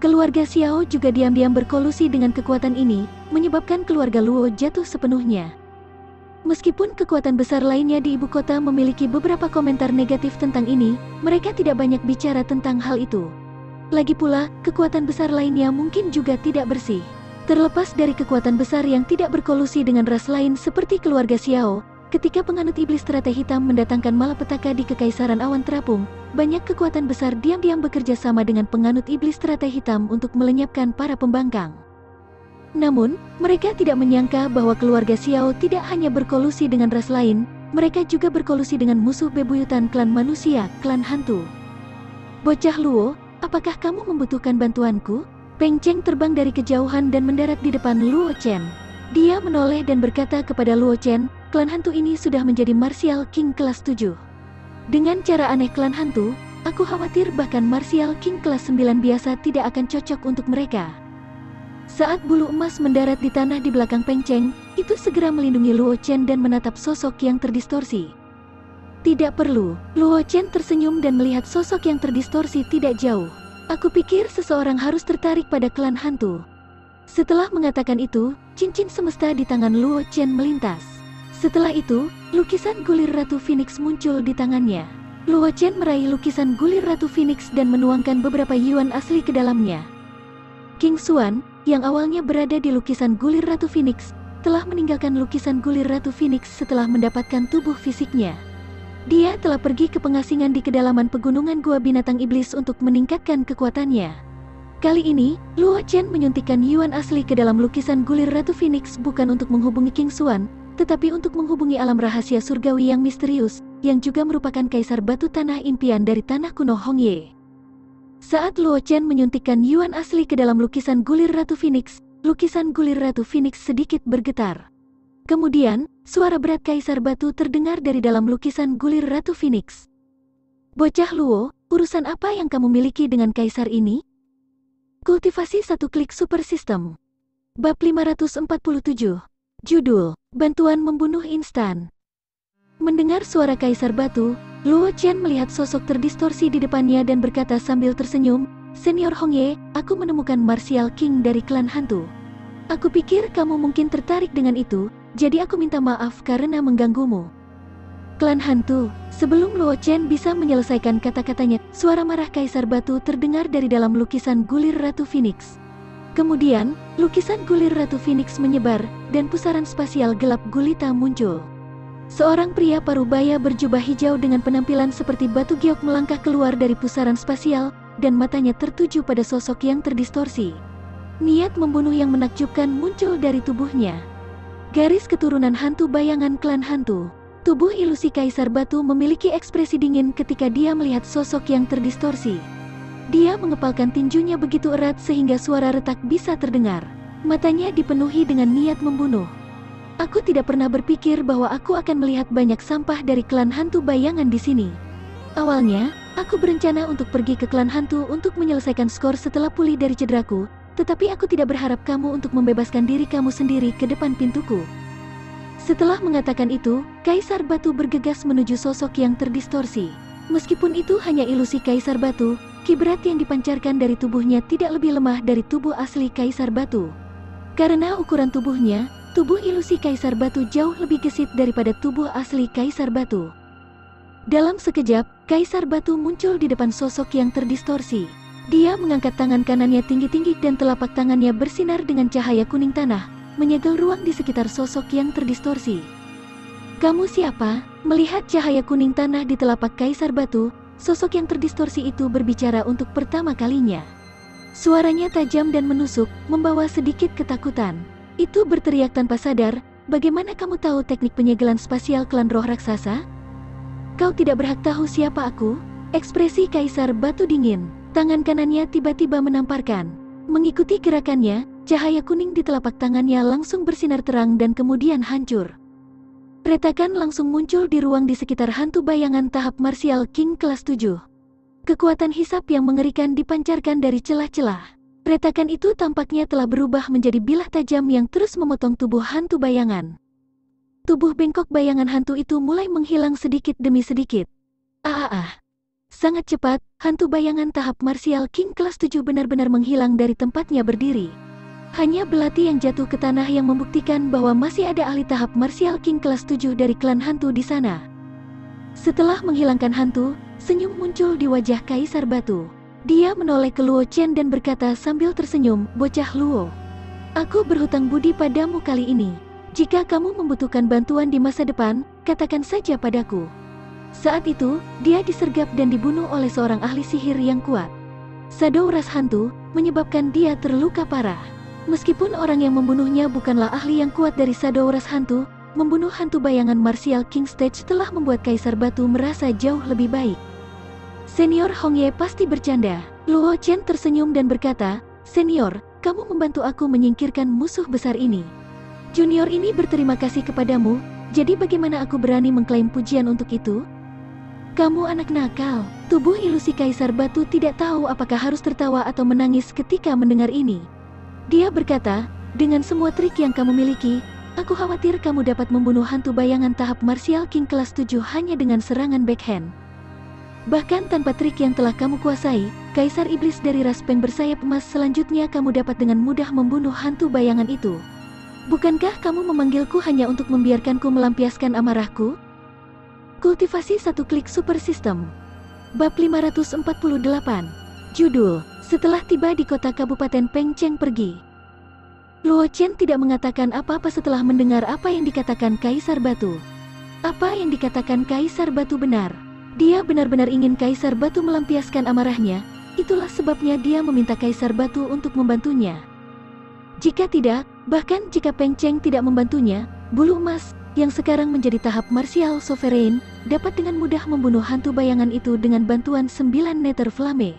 Keluarga Xiao juga diam-diam berkolusi dengan kekuatan ini, menyebabkan keluarga Luo jatuh sepenuhnya. Meskipun kekuatan besar lainnya di ibu kota memiliki beberapa komentar negatif tentang ini, mereka tidak banyak bicara tentang hal itu. Lagi pula, kekuatan besar lainnya mungkin juga tidak bersih. Terlepas dari kekuatan besar yang tidak berkolusi dengan ras lain seperti keluarga Xiao, ketika penganut iblis teratai hitam mendatangkan malapetaka di Kekaisaran Awan Terapung, banyak kekuatan besar diam-diam bekerja sama dengan penganut iblis teratai hitam untuk melenyapkan para pembangkang. Namun, mereka tidak menyangka bahwa keluarga Xiao tidak hanya berkolusi dengan ras lain, mereka juga berkolusi dengan musuh bebuyutan klan manusia, klan hantu. Bocah Luo, apakah kamu membutuhkan bantuanku? Peng Cheng terbang dari kejauhan dan mendarat di depan Luo Chen. Dia menoleh dan berkata kepada Luo Chen, klan hantu ini sudah menjadi Martial King kelas 7. Dengan cara aneh klan hantu, aku khawatir bahkan Martial King kelas 9 biasa tidak akan cocok untuk mereka. Saat bulu emas mendarat di tanah di belakang Peng Cheng, itu segera melindungi Luo Chen dan menatap sosok yang terdistorsi. Tidak perlu, Luo Chen tersenyum dan melihat sosok yang terdistorsi tidak jauh. Aku pikir seseorang harus tertarik pada klan hantu. Setelah mengatakan itu, cincin semesta di tangan Luo Chen melintas. Setelah itu, lukisan gulir Ratu Phoenix muncul di tangannya. Luo Chen meraih lukisan gulir Ratu Phoenix dan menuangkan beberapa yuan asli ke dalamnya. King Xuan, yang awalnya berada di lukisan gulir Ratu Phoenix, telah meninggalkan lukisan gulir Ratu Phoenix setelah mendapatkan tubuh fisiknya. Dia telah pergi ke pengasingan di kedalaman pegunungan Gua Binatang Iblis untuk meningkatkan kekuatannya. Kali ini, Luo Chen menyuntikkan yuan asli ke dalam lukisan gulir Ratu Phoenix bukan untuk menghubungi King Xuan, tetapi untuk menghubungi alam rahasia surgawi yang misterius, yang juga merupakan kaisar batu tanah impian dari tanah kuno Hongye. Saat Luo Chen menyuntikkan yuan asli ke dalam lukisan gulir Ratu Phoenix, lukisan gulir Ratu Phoenix sedikit bergetar. Kemudian, suara berat kaisar batu terdengar dari dalam lukisan gulir Ratu Phoenix. Bocah Luo, urusan apa yang kamu miliki dengan kaisar ini? Kultivasi 1 klik super system. Bab 547. Judul, Bantuan Membunuh Instan. Mendengar suara kaisar batu, Luo Chen melihat sosok terdistorsi di depannya dan berkata sambil tersenyum, "Senior Hongye, aku menemukan Martial King dari klan hantu. Aku pikir kamu mungkin tertarik dengan itu, jadi aku minta maaf karena mengganggumu." Klan hantu. Sebelum Luo Chen bisa menyelesaikan kata-katanya, suara marah kaisar batu terdengar dari dalam lukisan gulir Ratu Phoenix. Kemudian, lukisan gulir Ratu Phoenix menyebar, dan pusaran spasial gelap gulita muncul. Seorang pria parubaya berjubah hijau dengan penampilan seperti batu giok melangkah keluar dari pusaran spasial, dan matanya tertuju pada sosok yang terdistorsi. Niat membunuh yang menakjubkan muncul dari tubuhnya. Garis keturunan hantu bayangan klan hantu. Tubuh ilusi kaisar batu memiliki ekspresi dingin ketika dia melihat sosok yang terdistorsi. Dia mengepalkan tinjunya begitu erat sehingga suara retak bisa terdengar. Matanya dipenuhi dengan niat membunuh. Aku tidak pernah berpikir bahwa aku akan melihat banyak sampah dari klan hantu bayangan di sini. Awalnya, aku berencana untuk pergi ke klan hantu untuk menyelesaikan skor setelah pulih dari cederaku, tetapi aku tidak berharap kamu untuk membebaskan diri kamu sendiri ke depan pintuku. Setelah mengatakan itu, kaisar batu bergegas menuju sosok yang terdistorsi. Meskipun itu hanya ilusi kaisar batu, kibrat yang dipancarkan dari tubuhnya tidak lebih lemah dari tubuh asli kaisar batu. Karena ukuran tubuhnya, tubuh ilusi kaisar batu jauh lebih gesit daripada tubuh asli kaisar batu. Dalam sekejap, kaisar batu muncul di depan sosok yang terdistorsi. Dia mengangkat tangan kanannya tinggi-tinggi dan telapak tangannya bersinar dengan cahaya kuning tanah, menyegel ruang di sekitar sosok yang terdistorsi. "Kamu siapa?" Melihat cahaya kuning tanah di telapak kaisar batu, sosok yang terdistorsi itu berbicara untuk pertama kalinya. Suaranya tajam dan menusuk, membawa sedikit ketakutan. Itu berteriak tanpa sadar, "Bagaimana kamu tahu teknik penyegelan spasial klan roh raksasa? Kau tidak berhak tahu siapa aku." Ekspresi kaisar batu dingin, tangan kanannya tiba-tiba menamparkan. Mengikuti gerakannya, cahaya kuning di telapak tangannya langsung bersinar terang dan kemudian hancur. Retakan langsung muncul di ruang di sekitar hantu bayangan tahap Martial King kelas 7. Kekuatan hisap yang mengerikan dipancarkan dari celah-celah. Retakan itu tampaknya telah berubah menjadi bilah tajam yang terus memotong tubuh hantu bayangan. Tubuh bengkok bayangan hantu itu mulai menghilang sedikit demi sedikit. Sangat cepat, hantu bayangan tahap Martial King kelas 7 benar-benar menghilang dari tempatnya berdiri. Hanya belati yang jatuh ke tanah yang membuktikan bahwa masih ada ahli tahap Martial King kelas 7 dari klan hantu di sana. Setelah menghilangkan hantu, senyum muncul di wajah kaisar batu. Dia menoleh ke Luo Chen dan berkata sambil tersenyum, "Bocah Luo, aku berhutang budi padamu kali ini. Jika kamu membutuhkan bantuan di masa depan, katakan saja padaku." Saat itu, dia disergap dan dibunuh oleh seorang ahli sihir yang kuat. Shadow ras hantu, menyebabkan dia terluka parah. Meskipun orang yang membunuhnya bukanlah ahli yang kuat dari Shadow ras hantu, membunuh hantu bayangan Martial King Stage telah membuat kaisar batu merasa jauh lebih baik. Senior Hongye pasti bercanda. Luo Chen tersenyum dan berkata, "Senior, kamu membantu aku menyingkirkan musuh besar ini. Junior ini berterima kasih kepadamu, jadi bagaimana aku berani mengklaim pujian untuk itu?" "Kamu anak nakal." Tubuh ilusi kaisar batu tidak tahu apakah harus tertawa atau menangis ketika mendengar ini. Dia berkata, dengan semua trik yang kamu miliki, aku khawatir kamu dapat membunuh hantu bayangan tahap Martial King kelas 7 hanya dengan serangan backhand. Bahkan tanpa trik yang telah kamu kuasai, Kaisar Iblis dari ras Peng bersayap emas selanjutnya kamu dapat dengan mudah membunuh hantu bayangan itu. Bukankah kamu memanggilku hanya untuk membiarkanku melampiaskan amarahku? Kultivasi satu klik super system. Bab 548. Judul, setelah tiba di kota Kabupaten Peng Cheng pergi. Luo Chen tidak mengatakan apa-apa setelah mendengar apa yang dikatakan Kaisar Batu. Apa yang dikatakan Kaisar Batu benar. Dia benar-benar ingin Kaisar Batu melampiaskan amarahnya, itulah sebabnya dia meminta Kaisar Batu untuk membantunya. Jika tidak, bahkan jika Peng Cheng tidak membantunya, bulu emas, yang sekarang menjadi tahap Martial Sovereign, dapat dengan mudah membunuh hantu bayangan itu dengan bantuan 9 Nether Flame.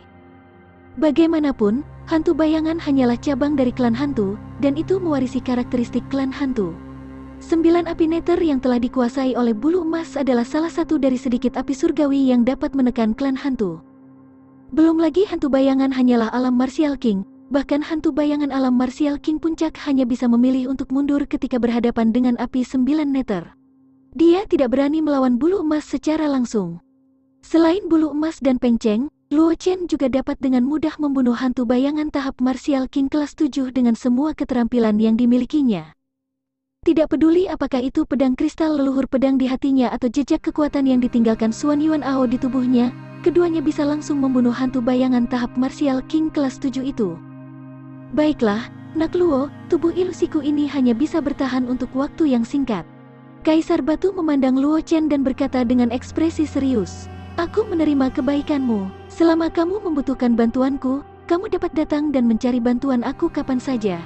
Bagaimanapun, hantu bayangan hanyalah cabang dari klan hantu, dan itu mewarisi karakteristik klan hantu. 9 api Nether yang telah dikuasai oleh bulu emas adalah salah satu dari sedikit api surgawi yang dapat menekan klan hantu. Belum lagi hantu bayangan hanyalah alam Martial King, bahkan hantu bayangan alam Martial King puncak hanya bisa memilih untuk mundur ketika berhadapan dengan api 9 Nether. Dia tidak berani melawan bulu emas secara langsung. Selain bulu emas dan Peng Cheng, Luo Chen juga dapat dengan mudah membunuh hantu bayangan tahap Martial King kelas 7 dengan semua keterampilan yang dimilikinya. Tidak peduli apakah itu pedang kristal leluhur pedang di hatinya atau jejak kekuatan yang ditinggalkan Xuan Yuan Ao di tubuhnya, keduanya bisa langsung membunuh hantu bayangan tahap Martial King kelas 7 itu. Baiklah, Nak Luo, tubuh ilusiku ini hanya bisa bertahan untuk waktu yang singkat. Kaisar Batu memandang Luo Chen dan berkata dengan ekspresi serius, aku menerima kebaikanmu. Selama kamu membutuhkan bantuanku, kamu dapat datang dan mencari bantuan aku kapan saja.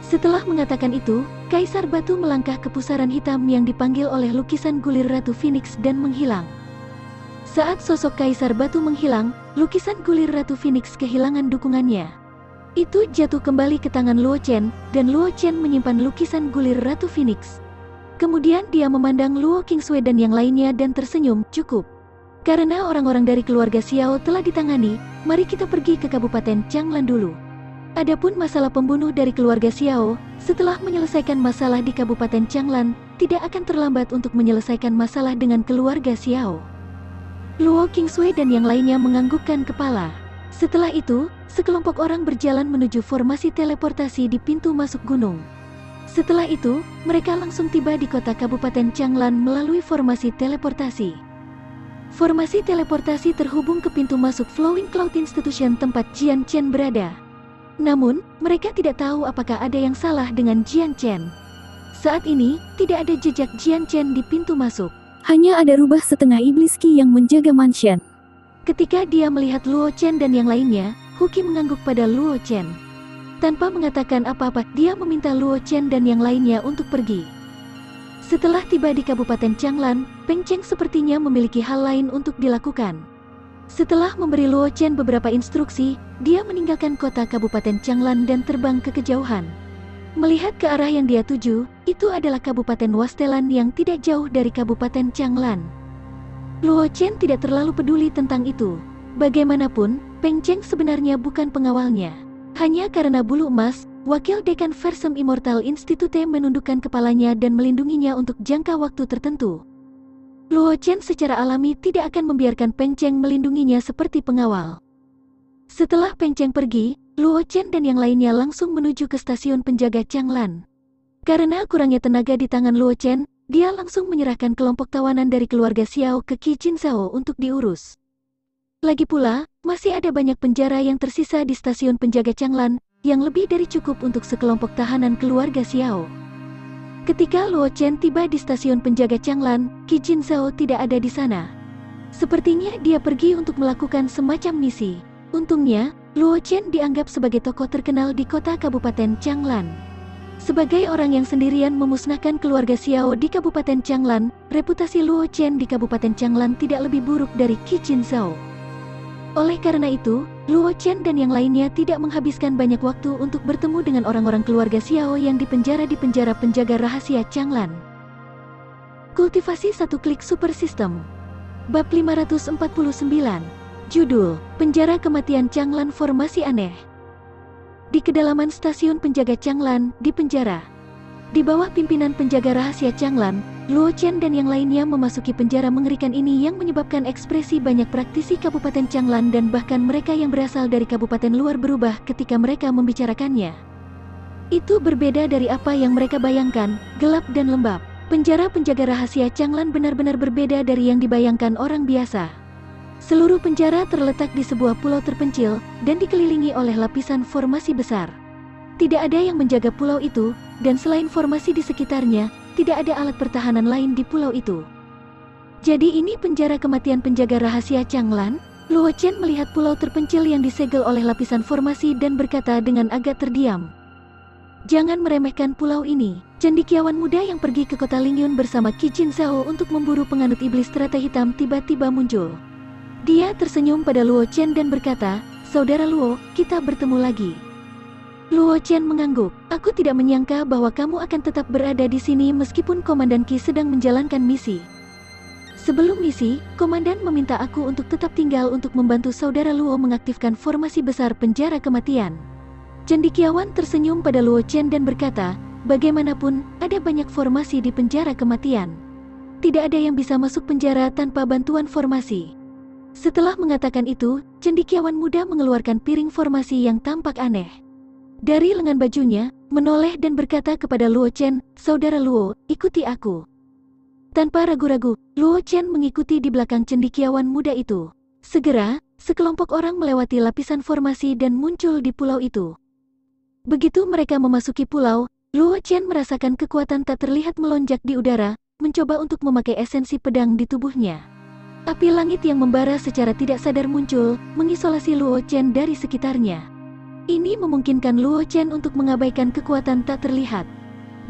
Setelah mengatakan itu, Kaisar Batu melangkah ke pusaran hitam yang dipanggil oleh lukisan gulir Ratu Phoenix dan menghilang. Saat sosok Kaisar Batu menghilang, lukisan gulir Ratu Phoenix kehilangan dukungannya. Itu jatuh kembali ke tangan Luo Chen, dan Luo Chen menyimpan lukisan gulir Ratu Phoenix. Kemudian dia memandang Luo Kingsway dan yang lainnya dan tersenyum, cukup. Karena orang-orang dari keluarga Xiao telah ditangani, mari kita pergi ke Kabupaten Changlan dulu. Adapun masalah pembunuh dari keluarga Xiao, setelah menyelesaikan masalah di Kabupaten Changlan, tidak akan terlambat untuk menyelesaikan masalah dengan keluarga Xiao. Luo Kingsway dan yang lainnya menganggukkan kepala. Setelah itu, sekelompok orang berjalan menuju formasi teleportasi di pintu masuk gunung. Setelah itu, mereka langsung tiba di kota Kabupaten Changlan melalui formasi teleportasi. Formasi teleportasi terhubung ke pintu masuk Flowing Cloud Institution tempat Jian Chen berada. Namun, mereka tidak tahu apakah ada yang salah dengan Jian Chen. Saat ini, tidak ada jejak Jian Chen di pintu masuk. Hanya ada rubah setengah iblis Qi yang menjaga mansion. Ketika dia melihat Luo Chen dan yang lainnya, Huki mengangguk pada Luo Chen. Tanpa mengatakan apa-apa, dia meminta Luo Chen dan yang lainnya untuk pergi. Setelah tiba di Kabupaten Changlan, Peng Cheng sepertinya memiliki hal lain untuk dilakukan. Setelah memberi Luo Chen beberapa instruksi, dia meninggalkan kota Kabupaten Changlan dan terbang ke kejauhan. Melihat ke arah yang dia tuju, itu adalah Kabupaten Wastelan yang tidak jauh dari Kabupaten Changlan. Luo Chen tidak terlalu peduli tentang itu. Bagaimanapun, Peng Cheng sebenarnya bukan pengawalnya. Hanya karena bulu emas, wakil dekan Versum Immortal Institute menundukkan kepalanya dan melindunginya untuk jangka waktu tertentu. Luo Chen secara alami tidak akan membiarkan Peng Cheng melindunginya seperti pengawal. Setelah Peng Cheng pergi, Luo Chen dan yang lainnya langsung menuju ke stasiun penjaga Changlan. Karena kurangnya tenaga di tangan Luo Chen, dia langsung menyerahkan kelompok tawanan dari keluarga Xiao ke Qi Jinsao untuk diurus. Lagi pula, masih ada banyak penjara yang tersisa di stasiun penjaga Changlan, yang lebih dari cukup untuk sekelompok tahanan keluarga Xiao. Ketika Luo Chen tiba di stasiun penjaga Changlan, Qi Jinsao tidak ada di sana. Sepertinya dia pergi untuk melakukan semacam misi. Untungnya, Luo Chen dianggap sebagai tokoh terkenal di kota Kabupaten Changlan. Sebagai orang yang sendirian memusnahkan keluarga Xiao di Kabupaten Changlan, reputasi Luo Chen di Kabupaten Changlan tidak lebih buruk dari Qi Jinsao. Oleh karena itu, Luo Chen dan yang lainnya tidak menghabiskan banyak waktu untuk bertemu dengan orang-orang keluarga Xiao yang dipenjara di penjara penjaga rahasia Changlan. Kultivasi satu klik super system. Bab 549. Judul, Penjara Kematian Changlan Formasi Aneh. di kedalaman stasiun penjaga Changlan, di penjara. Di bawah pimpinan penjaga rahasia Changlan, Luo Chen dan yang lainnya memasuki penjara mengerikan ini yang menyebabkan ekspresi banyak praktisi Kabupaten Changlan dan bahkan mereka yang berasal dari kabupaten luar berubah ketika mereka membicarakannya. Itu berbeda dari apa yang mereka bayangkan, gelap dan lembab. Penjara penjaga rahasia Changlan benar-benar berbeda dari yang dibayangkan orang biasa. Seluruh penjara terletak di sebuah pulau terpencil dan dikelilingi oleh lapisan formasi besar. Tidak ada yang menjaga pulau itu, dan selain formasi di sekitarnya, tidak ada alat pertahanan lain di pulau itu. Jadi ini penjara kematian penjaga rahasia Changlan? Luo Chen melihat pulau terpencil yang disegel oleh lapisan formasi dan berkata dengan agak terdiam. Jangan meremehkan pulau ini. Cendekiawan muda yang pergi ke kota Lingyun bersama Qi Jin Zhao untuk memburu penganut iblis teratai hitam tiba-tiba muncul. Dia tersenyum pada Luo Chen dan berkata, "Saudara Luo, kita bertemu lagi." Luo Chen mengangguk. "Aku tidak menyangka bahwa kamu akan tetap berada di sini meskipun Komandan Qi sedang menjalankan misi. Sebelum misi, Komandan meminta aku untuk tetap tinggal untuk membantu saudara Luo mengaktifkan formasi besar penjara kematian." Cendekiawan tersenyum pada Luo Chen dan berkata, "Bagaimanapun, ada banyak formasi di penjara kematian. Tidak ada yang bisa masuk penjara tanpa bantuan formasi." Setelah mengatakan itu, cendekiawan muda mengeluarkan piring formasi yang tampak aneh dari lengan bajunya, menoleh dan berkata kepada Luo Chen, "Saudara Luo, ikuti aku." Tanpa ragu-ragu, Luo Chen mengikuti di belakang cendekiawan muda itu. Segera, sekelompok orang melewati lapisan formasi dan muncul di pulau itu. Begitu mereka memasuki pulau, Luo Chen merasakan kekuatan tak terlihat melonjak di udara, mencoba untuk memakai esensi pedang di tubuhnya. Api langit yang membara secara tidak sadar muncul, mengisolasi Luo Chen dari sekitarnya. Ini memungkinkan Luo Chen untuk mengabaikan kekuatan tak terlihat.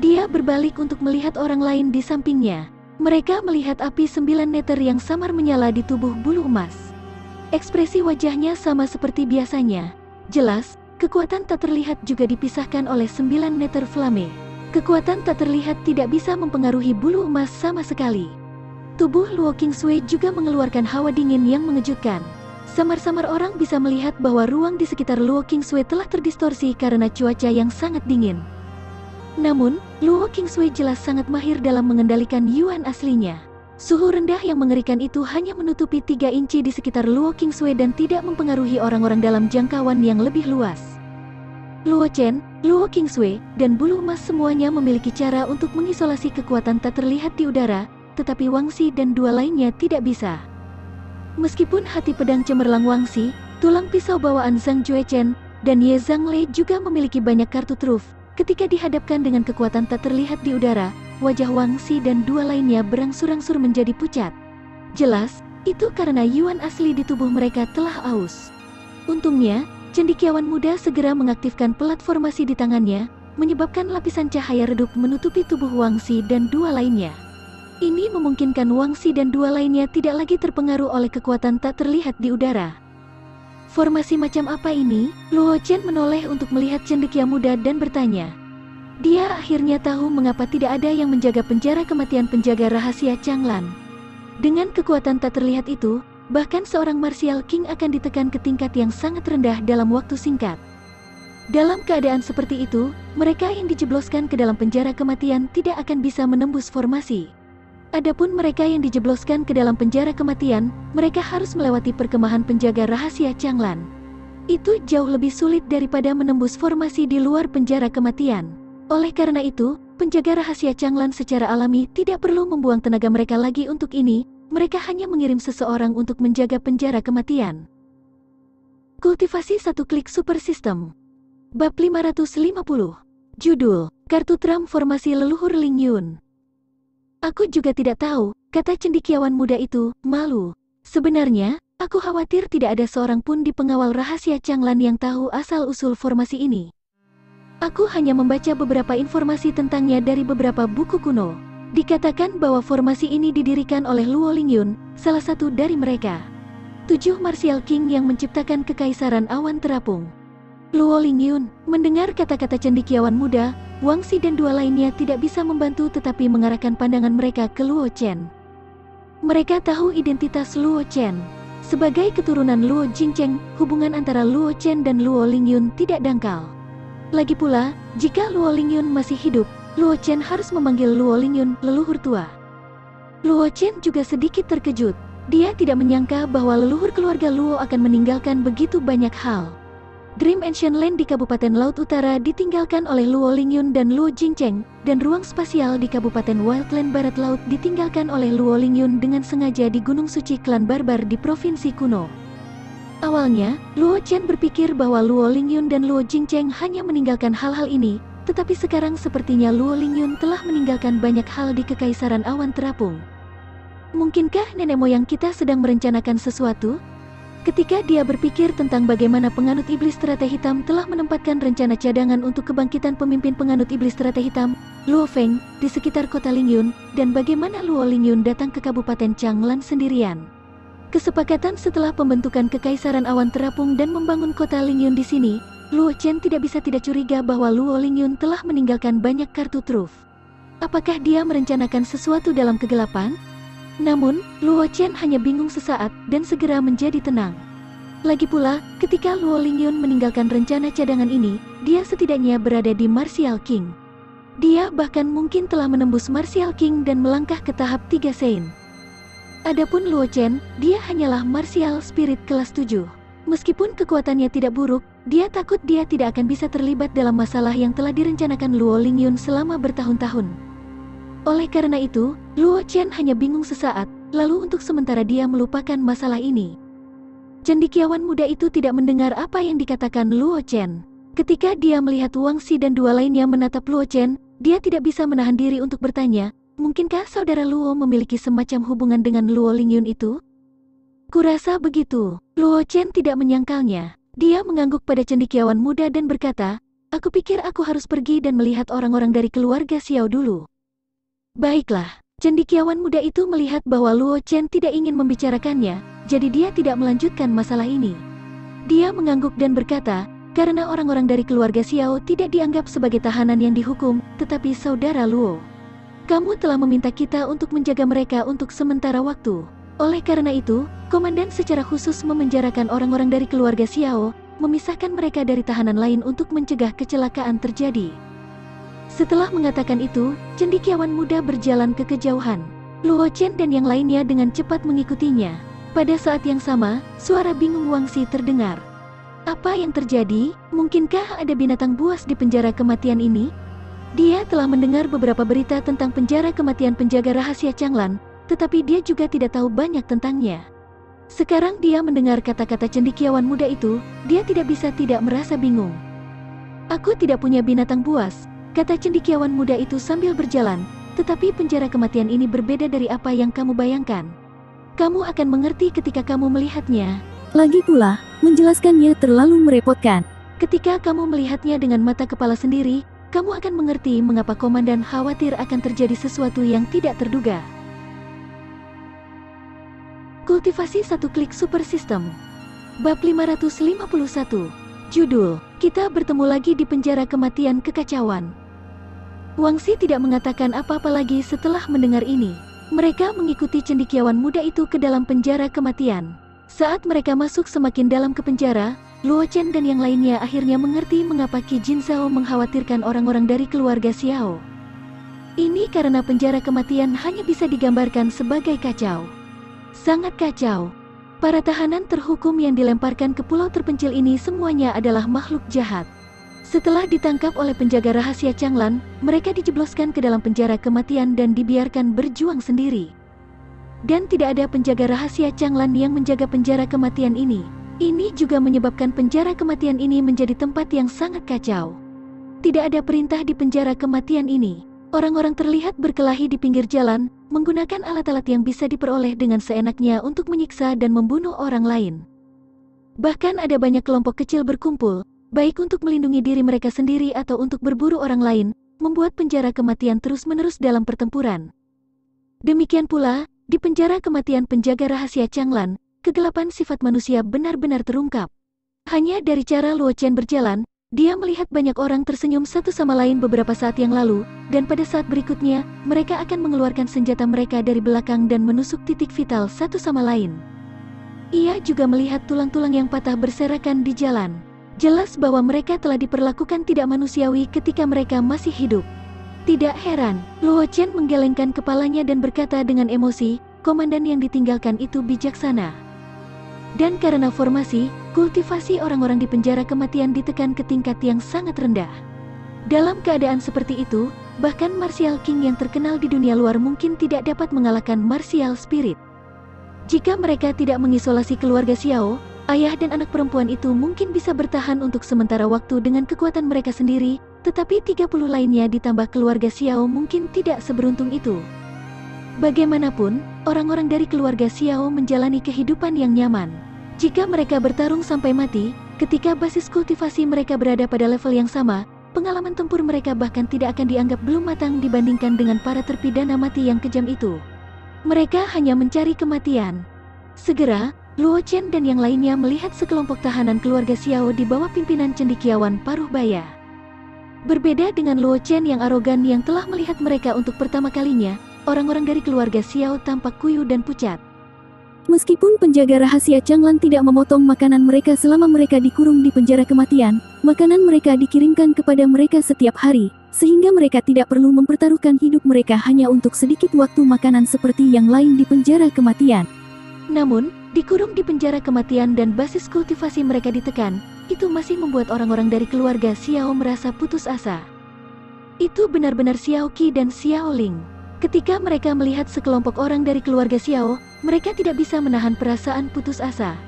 Dia berbalik untuk melihat orang lain di sampingnya. Mereka melihat api 9 meter yang samar menyala di tubuh bulu emas. Ekspresi wajahnya sama seperti biasanya. Jelas, kekuatan tak terlihat juga dipisahkan oleh 9 meter flame. Kekuatan tak terlihat tidak bisa mempengaruhi bulu emas sama sekali. Tubuh Luo Qingsui juga mengeluarkan hawa dingin yang mengejutkan. Samar-samar orang bisa melihat bahwa ruang di sekitar Luo Qingsui telah terdistorsi karena cuaca yang sangat dingin. Namun, Luo Qingsui jelas sangat mahir dalam mengendalikan Yuan aslinya. Suhu rendah yang mengerikan itu hanya menutupi 3 inci di sekitar Luo Qingsui dan tidak mempengaruhi orang-orang dalam jangkauan yang lebih luas. Luo Chen, Luo Qingsui, dan bulu emas semuanya memiliki cara untuk mengisolasi kekuatan tak terlihat di udara, tetapi Wangxi dan 2 lainnya tidak bisa. Meskipun hati pedang cemerlang Wangxi, tulang pisau bawaan Zhang Juechen, dan Ye Zhangle juga memiliki banyak kartu truf, ketika dihadapkan dengan kekuatan tak terlihat di udara, wajah Wangxi dan 2 lainnya berangsur-angsur menjadi pucat. Jelas, itu karena Yuan asli di tubuh mereka telah aus. Untungnya, cendekiawan muda segera mengaktifkan pelat formasi di tangannya, menyebabkan lapisan cahaya redup menutupi tubuh Wangxi dan 2 lainnya. Ini memungkinkan Wangxi dan 2 lainnya tidak lagi terpengaruh oleh kekuatan tak terlihat di udara. Formasi macam apa ini? Luo Chen menoleh untuk melihat cendekia muda dan bertanya. Dia akhirnya tahu mengapa tidak ada yang menjaga penjara kematian penjaga rahasia Changlan. Dengan kekuatan tak terlihat itu, bahkan seorang martial king akan ditekan ke tingkat yang sangat rendah dalam waktu singkat. Dalam keadaan seperti itu, mereka yang dijebloskan ke dalam penjara kematian tidak akan bisa menembus formasi. Adapun mereka yang dijebloskan ke dalam penjara kematian, mereka harus melewati perkemahan penjaga rahasia Changlan. Itu jauh lebih sulit daripada menembus formasi di luar penjara kematian. Oleh karena itu, penjaga rahasia Changlan secara alami tidak perlu membuang tenaga mereka lagi untuk ini, mereka hanya mengirim seseorang untuk menjaga penjara kematian. Kultivasi 1 klik super system. Bab 550. Judul, Kartu Trump Formasi Leluhur Lingyun. Aku juga tidak tahu, kata cendekiawan muda itu, malu. Sebenarnya, aku khawatir tidak ada seorang pun di pengawal rahasia Changlan yang tahu asal-usul formasi ini. Aku hanya membaca beberapa informasi tentangnya dari beberapa buku kuno. Dikatakan bahwa formasi ini didirikan oleh Luo Lingyun, salah satu dari mereka. 7 martial king yang menciptakan kekaisaran awan terapung. Luo Lingyun, mendengar kata-kata cendekiawan muda, Wangxi dan 2 lainnya tidak bisa membantu tetapi mengarahkan pandangan mereka ke Luo Chen. Mereka tahu identitas Luo Chen. Sebagai keturunan Luo Jingcheng, hubungan antara Luo Chen dan Luo Lingyun tidak dangkal. Lagi pula, jika Luo Lingyun masih hidup, Luo Chen harus memanggil Luo Lingyun leluhur tua. Luo Chen juga sedikit terkejut. Dia tidak menyangka bahwa leluhur keluarga Luo akan meninggalkan begitu banyak hal. Dream Ancient Land di Kabupaten Laut Utara ditinggalkan oleh Luo Lingyun dan Luo Jingcheng, dan ruang spasial di Kabupaten Wildland Barat Laut ditinggalkan oleh Luo Lingyun dengan sengaja di Gunung Suci Klan Barbar di Provinsi Kuno. Awalnya, Luo Chen berpikir bahwa Luo Lingyun dan Luo Jingcheng hanya meninggalkan hal-hal ini, tetapi sekarang sepertinya Luo Lingyun telah meninggalkan banyak hal di Kekaisaran Awan Terapung. Mungkinkah nenek moyang kita sedang merencanakan sesuatu? Ketika dia berpikir tentang bagaimana penganut iblis teratai hitam telah menempatkan rencana cadangan untuk kebangkitan pemimpin penganut iblis teratai hitam, Luo Feng, di sekitar kota Lingyun, dan bagaimana Luo Lingyun datang ke Kabupaten Changlan sendirian. Kesepakatan setelah pembentukan Kekaisaran Awan Terapung dan membangun kota Lingyun di sini, Luo Chen tidak bisa tidak curiga bahwa Luo Lingyun telah meninggalkan banyak kartu truf. Apakah dia merencanakan sesuatu dalam kegelapan? Namun, Luo Chen hanya bingung sesaat dan segera menjadi tenang. Lagi pula, ketika Luo Lingyun meninggalkan rencana cadangan ini, dia setidaknya berada di Martial King. Dia bahkan mungkin telah menembus Martial King dan melangkah ke tahap 3 Saint. Adapun Luo Chen, dia hanyalah Martial Spirit kelas 7. Meskipun kekuatannya tidak buruk, dia takut dia tidak akan bisa terlibat dalam masalah yang telah direncanakan Luo Lingyun selama bertahun-tahun. Oleh karena itu, Luo Chen hanya bingung sesaat, lalu untuk sementara dia melupakan masalah ini. Cendekiawan muda itu tidak mendengar apa yang dikatakan Luo Chen. Ketika dia melihat Wang Xi dan dua lainnya menatap Luo Chen, dia tidak bisa menahan diri untuk bertanya, mungkinkah saudara Luo memiliki semacam hubungan dengan Luo Lingyun itu? Kurasa begitu. Luo Chen tidak menyangkalnya. Dia mengangguk pada cendekiawan muda dan berkata, aku pikir aku harus pergi dan melihat orang-orang dari keluarga Xiao dulu. Baiklah, cendekiawan muda itu melihat bahwa Luo Chen tidak ingin membicarakannya, jadi dia tidak melanjutkan masalah ini. Dia mengangguk dan berkata, karena orang-orang dari keluarga Xiao tidak dianggap sebagai tahanan yang dihukum, tetapi saudara Luo. Kamu telah meminta kita untuk menjaga mereka untuk sementara waktu. Oleh karena itu, komandan secara khusus memenjarakan orang-orang dari keluarga Xiao, memisahkan mereka dari tahanan lain untuk mencegah kecelakaan terjadi. Setelah mengatakan itu, cendekiawan muda berjalan ke kejauhan. Luo Chen dan yang lainnya dengan cepat mengikutinya. Pada saat yang sama, suara bingung Wang Xi terdengar. Apa yang terjadi? Mungkinkah ada binatang buas di penjara kematian ini? Dia telah mendengar beberapa berita tentang penjara kematian penjaga rahasia Changlan, tetapi dia juga tidak tahu banyak tentangnya. Sekarang dia mendengar kata-kata cendekiawan muda itu, dia tidak bisa tidak merasa bingung. Aku tidak punya binatang buas, kata cendekiawan muda itu sambil berjalan, tetapi penjara kematian ini berbeda dari apa yang kamu bayangkan. Kamu akan mengerti ketika kamu melihatnya. Lagi pula, menjelaskannya terlalu merepotkan. Ketika kamu melihatnya dengan mata kepala sendiri, kamu akan mengerti mengapa komandan khawatir akan terjadi sesuatu yang tidak terduga. Kultivasi 1 klik super system. Bab 551. Judul, kita bertemu lagi di penjara kematian kekacauan. Wang Xi tidak mengatakan apa-apa lagi setelah mendengar ini. Mereka mengikuti cendekiawan muda itu ke dalam penjara kematian. Saat mereka masuk semakin dalam ke penjara, Luo Chen dan yang lainnya akhirnya mengerti mengapa Qi Jinzhao mengkhawatirkan orang-orang dari keluarga Xiao. Ini karena penjara kematian hanya bisa digambarkan sebagai kacau. Sangat kacau. Para tahanan terhukum yang dilemparkan ke pulau terpencil ini semuanya adalah makhluk jahat. Setelah ditangkap oleh penjaga rahasia Changlan, mereka dijebloskan ke dalam penjara kematian dan dibiarkan berjuang sendiri. Dan tidak ada penjaga rahasia Changlan yang menjaga penjara kematian ini. Ini juga menyebabkan penjara kematian ini menjadi tempat yang sangat kacau. Tidak ada perintah di penjara kematian ini. Orang-orang terlihat berkelahi di pinggir jalan, menggunakan alat-alat yang bisa diperoleh dengan seenaknya untuk menyiksa dan membunuh orang lain. Bahkan ada banyak kelompok kecil berkumpul, baik untuk melindungi diri mereka sendiri atau untuk berburu orang lain, membuat penjara kematian terus-menerus dalam pertempuran. Demikian pula, di penjara kematian penjaga rahasia Changlan, kegelapan sifat manusia benar-benar terungkap. Hanya dari cara Luo Chen berjalan, dia melihat banyak orang tersenyum satu sama lain beberapa saat yang lalu, dan pada saat berikutnya, mereka akan mengeluarkan senjata mereka dari belakang dan menusuk titik vital satu sama lain. Ia juga melihat tulang-tulang yang patah berserakan di jalan. Jelas bahwa mereka telah diperlakukan tidak manusiawi ketika mereka masih hidup. Tidak heran, Luo Chen menggelengkan kepalanya dan berkata dengan emosi, komandan yang ditinggalkan itu bijaksana. Dan karena formasi, kultivasi orang-orang di penjara kematian ditekan ke tingkat yang sangat rendah. Dalam keadaan seperti itu, bahkan Martial King yang terkenal di dunia luar mungkin tidak dapat mengalahkan Martial Spirit. Jika mereka tidak mengisolasi keluarga Xiao, ayah dan anak perempuan itu mungkin bisa bertahan untuk sementara waktu dengan kekuatan mereka sendiri, tetapi 30 lainnya ditambah keluarga Xiao mungkin tidak seberuntung itu. Bagaimanapun, orang-orang dari keluarga Xiao menjalani kehidupan yang nyaman. Jika mereka bertarung sampai mati, ketika basis kultivasi mereka berada pada level yang sama, pengalaman tempur mereka bahkan tidak akan dianggap belum matang dibandingkan dengan para terpidana mati yang kejam itu. Mereka hanya mencari kematian. Segera, Luo Chen dan yang lainnya melihat sekelompok tahanan keluarga Xiao di bawah pimpinan cendekiawan Paruh Baya. Berbeda dengan Luo Chen yang arogan yang telah melihat mereka untuk pertama kalinya, orang-orang dari keluarga Xiao tampak kuyu dan pucat. Meskipun penjaga rahasia Changlan tidak memotong makanan mereka selama mereka dikurung di penjara kematian, makanan mereka dikirimkan kepada mereka setiap hari, sehingga mereka tidak perlu mempertaruhkan hidup mereka hanya untuk sedikit waktu makanan seperti yang lain di penjara kematian. Namun, dikurung di penjara kematian dan basis kultivasi mereka ditekan, itu masih membuat orang-orang dari keluarga Xiao merasa putus asa. Itu benar-benar Xiao Qi dan Xiao Ling. Ketika mereka melihat sekelompok orang dari keluarga Xiao, mereka tidak bisa menahan perasaan putus asa.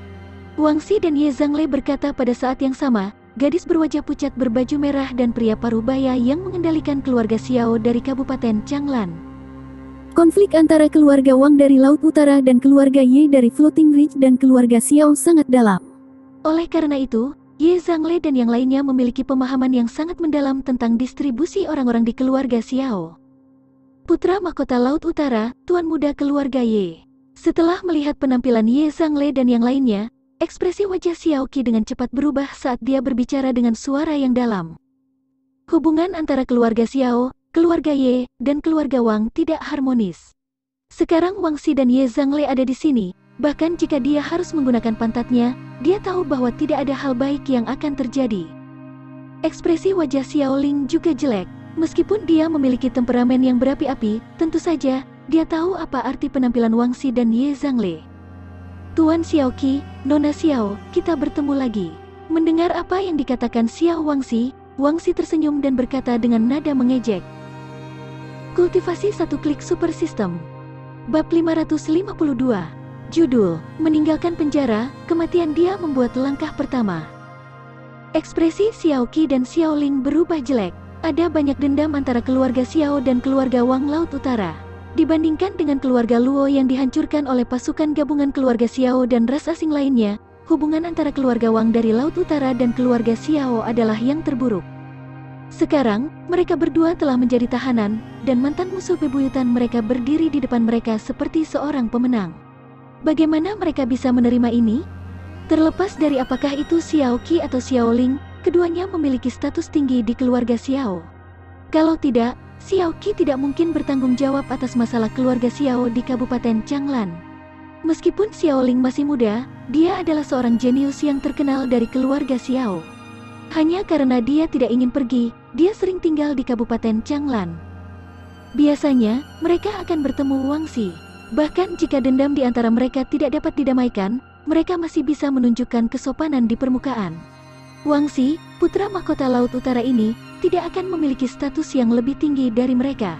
Wang Xi dan Ye Zhangle berkata pada saat yang sama, gadis berwajah pucat berbaju merah dan pria Parubaya yang mengendalikan keluarga Xiao dari Kabupaten Changlan. Konflik antara keluarga Wang dari Laut Utara dan keluarga Ye dari Floating Ridge dan keluarga Xiao sangat dalam. Oleh karena itu, Ye Zhangle dan yang lainnya memiliki pemahaman yang sangat mendalam tentang distribusi orang-orang di keluarga Xiao. Putra mahkota Laut Utara, Tuan Muda keluarga Ye. Setelah melihat penampilan Ye Zhangle dan yang lainnya, ekspresi wajah Xiao Qi dengan cepat berubah saat dia berbicara dengan suara yang dalam. Hubungan antara keluarga Xiao, keluarga Ye, dan keluarga Wang tidak harmonis. Sekarang Wang Xi dan Ye Zhangle ada di sini, bahkan jika dia harus menggunakan pantatnya, dia tahu bahwa tidak ada hal baik yang akan terjadi. Ekspresi wajah Xiao Ling juga jelek. Meskipun dia memiliki temperamen yang berapi-api, tentu saja, dia tahu apa arti penampilan Wang Xi dan Ye Zhangle. Tuan Xiao Qi, Nona Xiao, kita bertemu lagi. Mendengar apa yang dikatakan Xiao Wang Xi tersenyum dan berkata dengan nada mengejek. Kultivasi satu klik super system. Bab 552. Judul, Meninggalkan Penjara, Kematian Dia Membuat Langkah Pertama. Ekspresi Xiao Qi dan Xiao Ling berubah jelek. Ada banyak dendam antara keluarga Xiao dan keluarga Wang Laut Utara. Dibandingkan dengan keluarga Luo yang dihancurkan oleh pasukan gabungan keluarga Xiao dan ras asing lainnya, hubungan antara keluarga Wang dari Laut Utara dan keluarga Xiao adalah yang terburuk. Sekarang, mereka berdua telah menjadi tahanan, dan mantan musuh bebuyutan mereka berdiri di depan mereka seperti seorang pemenang. Bagaimana mereka bisa menerima ini? Terlepas dari apakah itu Xiao Qi atau Xiao Ling, keduanya memiliki status tinggi di keluarga Xiao. Kalau tidak, Xiao Qi tidak mungkin bertanggung jawab atas masalah keluarga Xiao di Kabupaten Changlan. Meskipun Xiao Ling masih muda, dia adalah seorang jenius yang terkenal dari keluarga Xiao. Hanya karena dia tidak ingin pergi, dia sering tinggal di Kabupaten Changlan. Biasanya, mereka akan bertemu Wang Xi. Bahkan jika dendam di antara mereka tidak dapat didamaikan, mereka masih bisa menunjukkan kesopanan di permukaan. Wang Xi, putra mahkota Laut Utara ini, tidak akan memiliki status yang lebih tinggi dari mereka.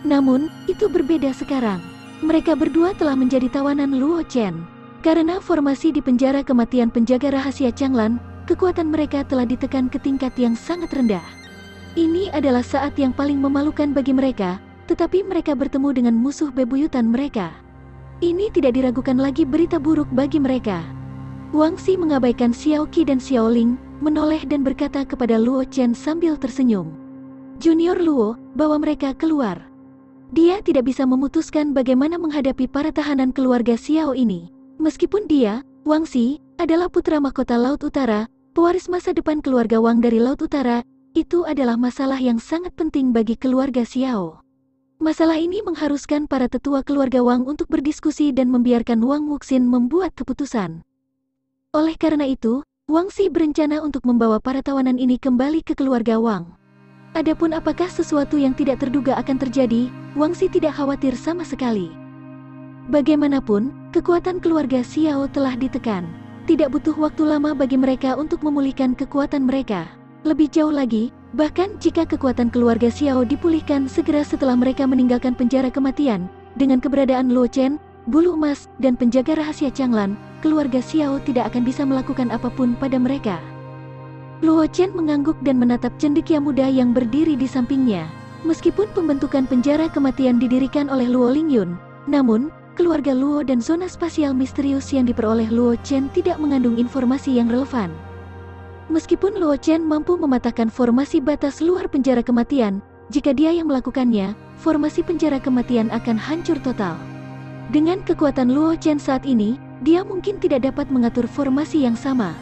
Namun, itu berbeda sekarang. Mereka berdua telah menjadi tawanan Luo Chen. Karena formasi di penjara kematian penjaga rahasia Changlan, kekuatan mereka telah ditekan ke tingkat yang sangat rendah. Ini adalah saat yang paling memalukan bagi mereka, tetapi mereka bertemu dengan musuh bebuyutan mereka. Ini tidak diragukan lagi berita buruk bagi mereka. Wang Xi mengabaikan Xiao Qi dan Xiao Ling, menoleh dan berkata kepada Luo Chen sambil tersenyum. Junior Luo, bawa mereka keluar. Dia tidak bisa memutuskan bagaimana menghadapi para tahanan keluarga Xiao ini. Meskipun dia, Wang Xi, adalah putra mahkota Laut Utara, pewaris masa depan keluarga Wang dari Laut Utara, itu adalah masalah yang sangat penting bagi keluarga Xiao. Masalah ini mengharuskan para tetua keluarga Wang untuk berdiskusi dan membiarkan Wang Wuxin membuat keputusan. Oleh karena itu, Wang Xi berencana untuk membawa para tawanan ini kembali ke keluarga Wang. Adapun apakah sesuatu yang tidak terduga akan terjadi, Wang Xi tidak khawatir sama sekali. Bagaimanapun, kekuatan keluarga Xiao telah ditekan. Tidak butuh waktu lama bagi mereka untuk memulihkan kekuatan mereka. Lebih jauh lagi, bahkan jika kekuatan keluarga Xiao dipulihkan segera setelah mereka meninggalkan penjara kematian, dengan keberadaan Luo Chen, Bulu Emas, dan penjaga rahasia Changlan, keluarga Xiao tidak akan bisa melakukan apapun pada mereka. Luo Chen mengangguk dan menatap cendekia muda yang berdiri di sampingnya. Meskipun pembentukan penjara kematian didirikan oleh Luo Lingyun, namun, keluarga Luo dan zona spasial misterius yang diperoleh Luo Chen tidak mengandung informasi yang relevan. Meskipun Luo Chen mampu mematahkan formasi batas luar penjara kematian, jika dia yang melakukannya, formasi penjara kematian akan hancur total. Dengan kekuatan Luo Chen saat ini, dia mungkin tidak dapat mengatur formasi yang sama.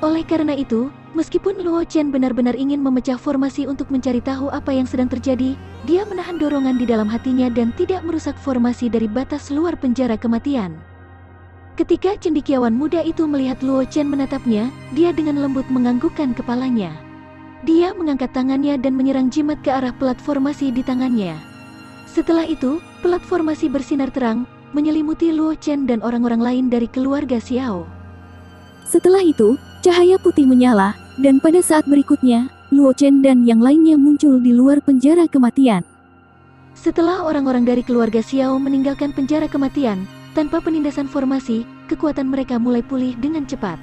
Oleh karena itu, meskipun Luo Chen benar-benar ingin memecah formasi untuk mencari tahu apa yang sedang terjadi, dia menahan dorongan di dalam hatinya dan tidak merusak formasi dari batas luar penjara kematian. Ketika cendekiawan muda itu melihat Luo Chen menatapnya, dia dengan lembut menganggukkan kepalanya. Dia mengangkat tangannya dan menyerang jimat ke arah pelat formasi di tangannya. Setelah itu, pelat formasi bersinar terang, menyelimuti Luo Chen dan orang-orang lain dari keluarga Xiao. Setelah itu, cahaya putih menyala, dan pada saat berikutnya, Luo Chen dan yang lainnya muncul di luar penjara kematian. Setelah orang-orang dari keluarga Xiao meninggalkan penjara kematian, tanpa penindasan formasi, kekuatan mereka mulai pulih dengan cepat.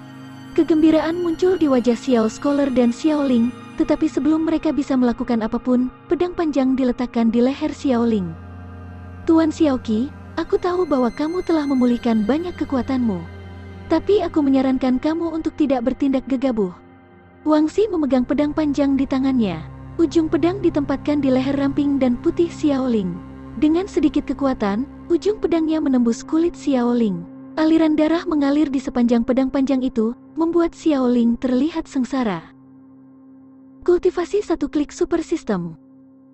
Kegembiraan muncul di wajah Xiao Scholar dan Xiao Ling, tetapi sebelum mereka bisa melakukan apapun, pedang panjang diletakkan di leher Xiao Ling. Tuan Xiao Qi, aku tahu bahwa kamu telah memulihkan banyak kekuatanmu. Tapi aku menyarankan kamu untuk tidak bertindak gegabah. Wang Xi memegang pedang panjang di tangannya. Ujung pedang ditempatkan di leher ramping dan putih Xiao Ling. Dengan sedikit kekuatan, ujung pedangnya menembus kulit Xiao Ling. Aliran darah mengalir di sepanjang pedang panjang itu, membuat Xiao Ling terlihat sengsara. Kultivasi 1 klik super system.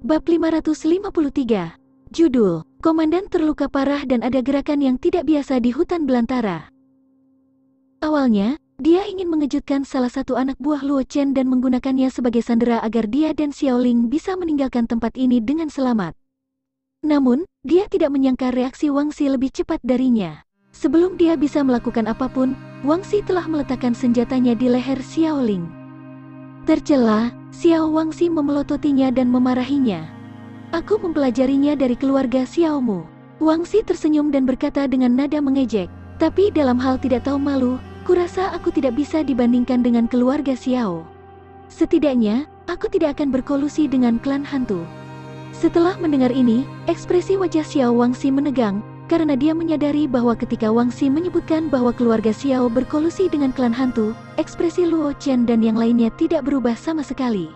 Bab 553. Judul, Komandan terluka parah dan ada gerakan yang tidak biasa di hutan belantara. Awalnya, dia ingin mengejutkan salah satu anak buah Luo Chen dan menggunakannya sebagai sandera agar dia dan Xiao Ling bisa meninggalkan tempat ini dengan selamat. Namun, dia tidak menyangka reaksi Wang Xi lebih cepat darinya. Sebelum dia bisa melakukan apapun, Wang Xi telah meletakkan senjatanya di leher Xiao Ling. Tercela, Xiao Wang Xi memelototinya dan memarahinya. Aku mempelajarinya dari keluarga Xiaomu. Wang Xi tersenyum dan berkata dengan nada mengejek. Tapi dalam hal tidak tahu malu, kurasa aku tidak bisa dibandingkan dengan keluarga Xiao. Setidaknya, aku tidak akan berkolusi dengan klan hantu. Setelah mendengar ini, ekspresi wajah Xiao Wang Xi menegang, karena dia menyadari bahwa ketika Wang Xi menyebutkan bahwa keluarga Xiao berkolusi dengan klan hantu, ekspresi Luo Chen dan yang lainnya tidak berubah sama sekali.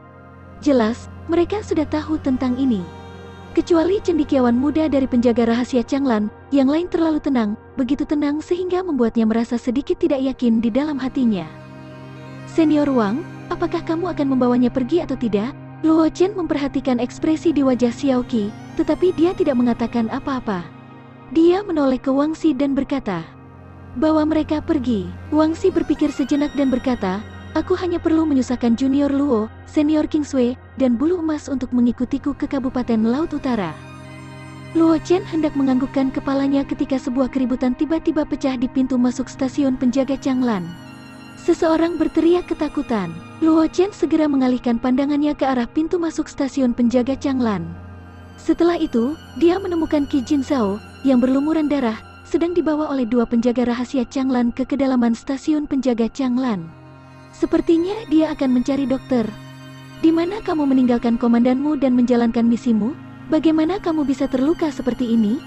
Jelas, mereka sudah tahu tentang ini. Kecuali cendekiawan muda dari penjaga rahasia Changlan, yang lain terlalu tenang, begitu tenang sehingga membuatnya merasa sedikit tidak yakin di dalam hatinya. Senior Wang, apakah kamu akan membawanya pergi atau tidak? Luo Chen memperhatikan ekspresi di wajah Xiao Qi, tetapi dia tidak mengatakan apa-apa. Dia menoleh ke Wang Xi dan berkata, "Bawa mereka pergi." Wang Xi berpikir sejenak dan berkata, "Aku hanya perlu menyusahkan Junior Luo, Senior Kingsway, dan Bulu Emas untuk mengikutiku ke Kabupaten Laut Utara." Luo Chen hendak menganggukkan kepalanya ketika sebuah keributan tiba-tiba pecah di pintu masuk stasiun penjaga Changlan. Seseorang berteriak ketakutan. Luo Chen segera mengalihkan pandangannya ke arah pintu masuk stasiun penjaga Changlan. Setelah itu, dia menemukan Qi Jinzhao, yang berlumuran darah, sedang dibawa oleh dua penjaga rahasia Changlan ke kedalaman stasiun penjaga Changlan. Sepertinya dia akan mencari dokter. Di mana kamu meninggalkan komandanmu dan menjalankan misimu? Bagaimana kamu bisa terluka seperti ini?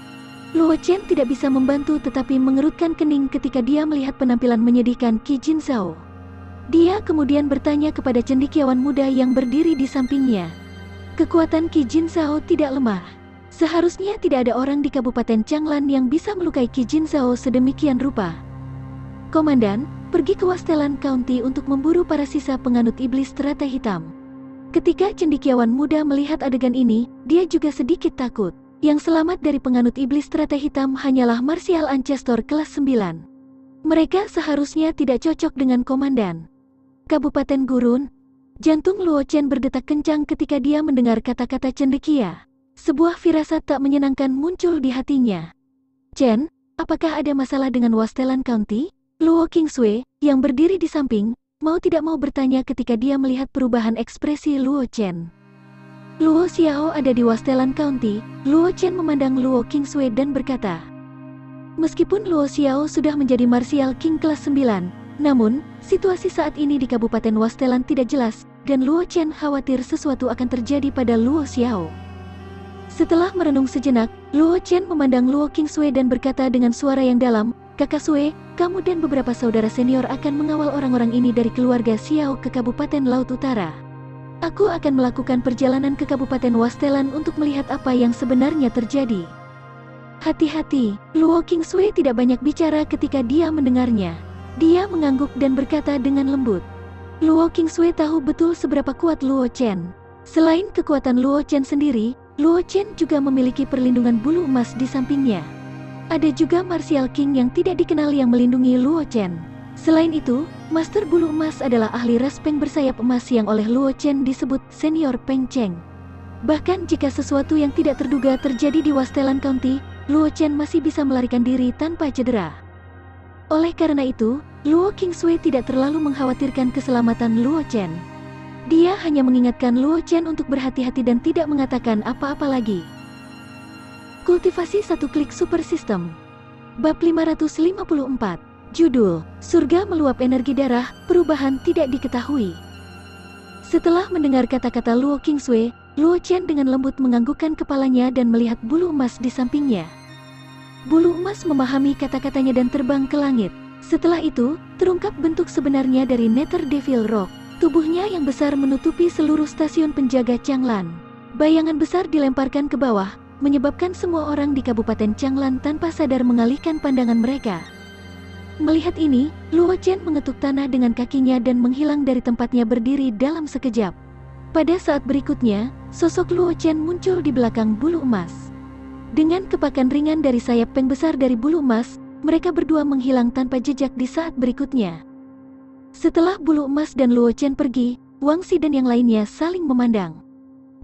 Luo Chen tidak bisa membantu tetapi mengerutkan kening ketika dia melihat penampilan menyedihkan Qi Jinzhao. Dia kemudian bertanya kepada cendekiawan muda yang berdiri di sampingnya. Kekuatan Qi Jinzhao tidak lemah. Seharusnya tidak ada orang di Kabupaten Changlan yang bisa melukai Qi Jinzhao sedemikian rupa. Komandan, pergi ke Wasteland County untuk memburu para sisa penganut iblis teratai hitam. Ketika cendekiawan muda melihat adegan ini, dia juga sedikit takut. Yang selamat dari penganut iblis teratai hitam hanyalah Martial Ancestor kelas 9. Mereka seharusnya tidak cocok dengan komandan. Kabupaten Gurun. Jantung Luo Chen berdetak kencang ketika dia mendengar kata-kata cendekia. Sebuah firasat tak menyenangkan muncul di hatinya. Chen, apakah ada masalah dengan Wasteland County? Luo Qingsui, yang berdiri di samping, mau tidak mau bertanya ketika dia melihat perubahan ekspresi Luo Chen. Luo Xiao ada di Wasteland County. Luo Chen memandang Luo Qingsui dan berkata, meskipun Luo Xiao sudah menjadi Martial King kelas 9, namun, situasi saat ini di Kabupaten Wasteland tidak jelas, dan Luo Chen khawatir sesuatu akan terjadi pada Luo Xiao. Setelah merenung sejenak, Luo Chen memandang Luo Qingsui dan berkata dengan suara yang dalam, Kakak Sui, kamu dan beberapa saudara senior akan mengawal orang-orang ini dari keluarga Xiao ke Kabupaten Laut Utara. Aku akan melakukan perjalanan ke Kabupaten Wasteland untuk melihat apa yang sebenarnya terjadi. Hati-hati, Luo Qingsui tidak banyak bicara ketika dia mendengarnya. Dia mengangguk dan berkata dengan lembut. Luo Qingsui tahu betul seberapa kuat Luo Chen. Selain kekuatan Luo Chen sendiri, Luo Chen juga memiliki perlindungan bulu emas di sampingnya. Ada juga Martial King yang tidak dikenal yang melindungi Luo Chen. Selain itu, Master Bulu Emas adalah ahli ras Peng bersayap emas yang oleh Luo Chen disebut Senior Peng Cheng. Bahkan jika sesuatu yang tidak terduga terjadi di Wasteland County, Luo Chen masih bisa melarikan diri tanpa cedera. Oleh karena itu, Luo Qingsui tidak terlalu mengkhawatirkan keselamatan Luo Chen. Dia hanya mengingatkan Luo Chen untuk berhati-hati dan tidak mengatakan apa-apa lagi. Kultivasi 1 klik super system. Bab 554. Judul, Surga Meluap Energi Darah, Perubahan Tidak Diketahui. Setelah mendengar kata-kata Luo Qingsui, Luo Chen dengan lembut menganggukkan kepalanya dan melihat bulu emas di sampingnya. Bulu emas memahami kata-katanya dan terbang ke langit. Setelah itu, terungkap bentuk sebenarnya dari Nether Devil Rock. Tubuhnya yang besar menutupi seluruh stasiun penjaga Changlan. Bayangan besar dilemparkan ke bawah, menyebabkan semua orang di Kabupaten Changlan tanpa sadar mengalihkan pandangan mereka. Melihat ini, Luo Chen mengetuk tanah dengan kakinya dan menghilang dari tempatnya berdiri dalam sekejap. Pada saat berikutnya, sosok Luo Chen muncul di belakang bulu emas. Dengan kepakan ringan dari sayap Peng besar dari bulu emas, mereka berdua menghilang tanpa jejak di saat berikutnya. Setelah bulu emas dan Luo Chen pergi, Wang Xi dan yang lainnya saling memandang.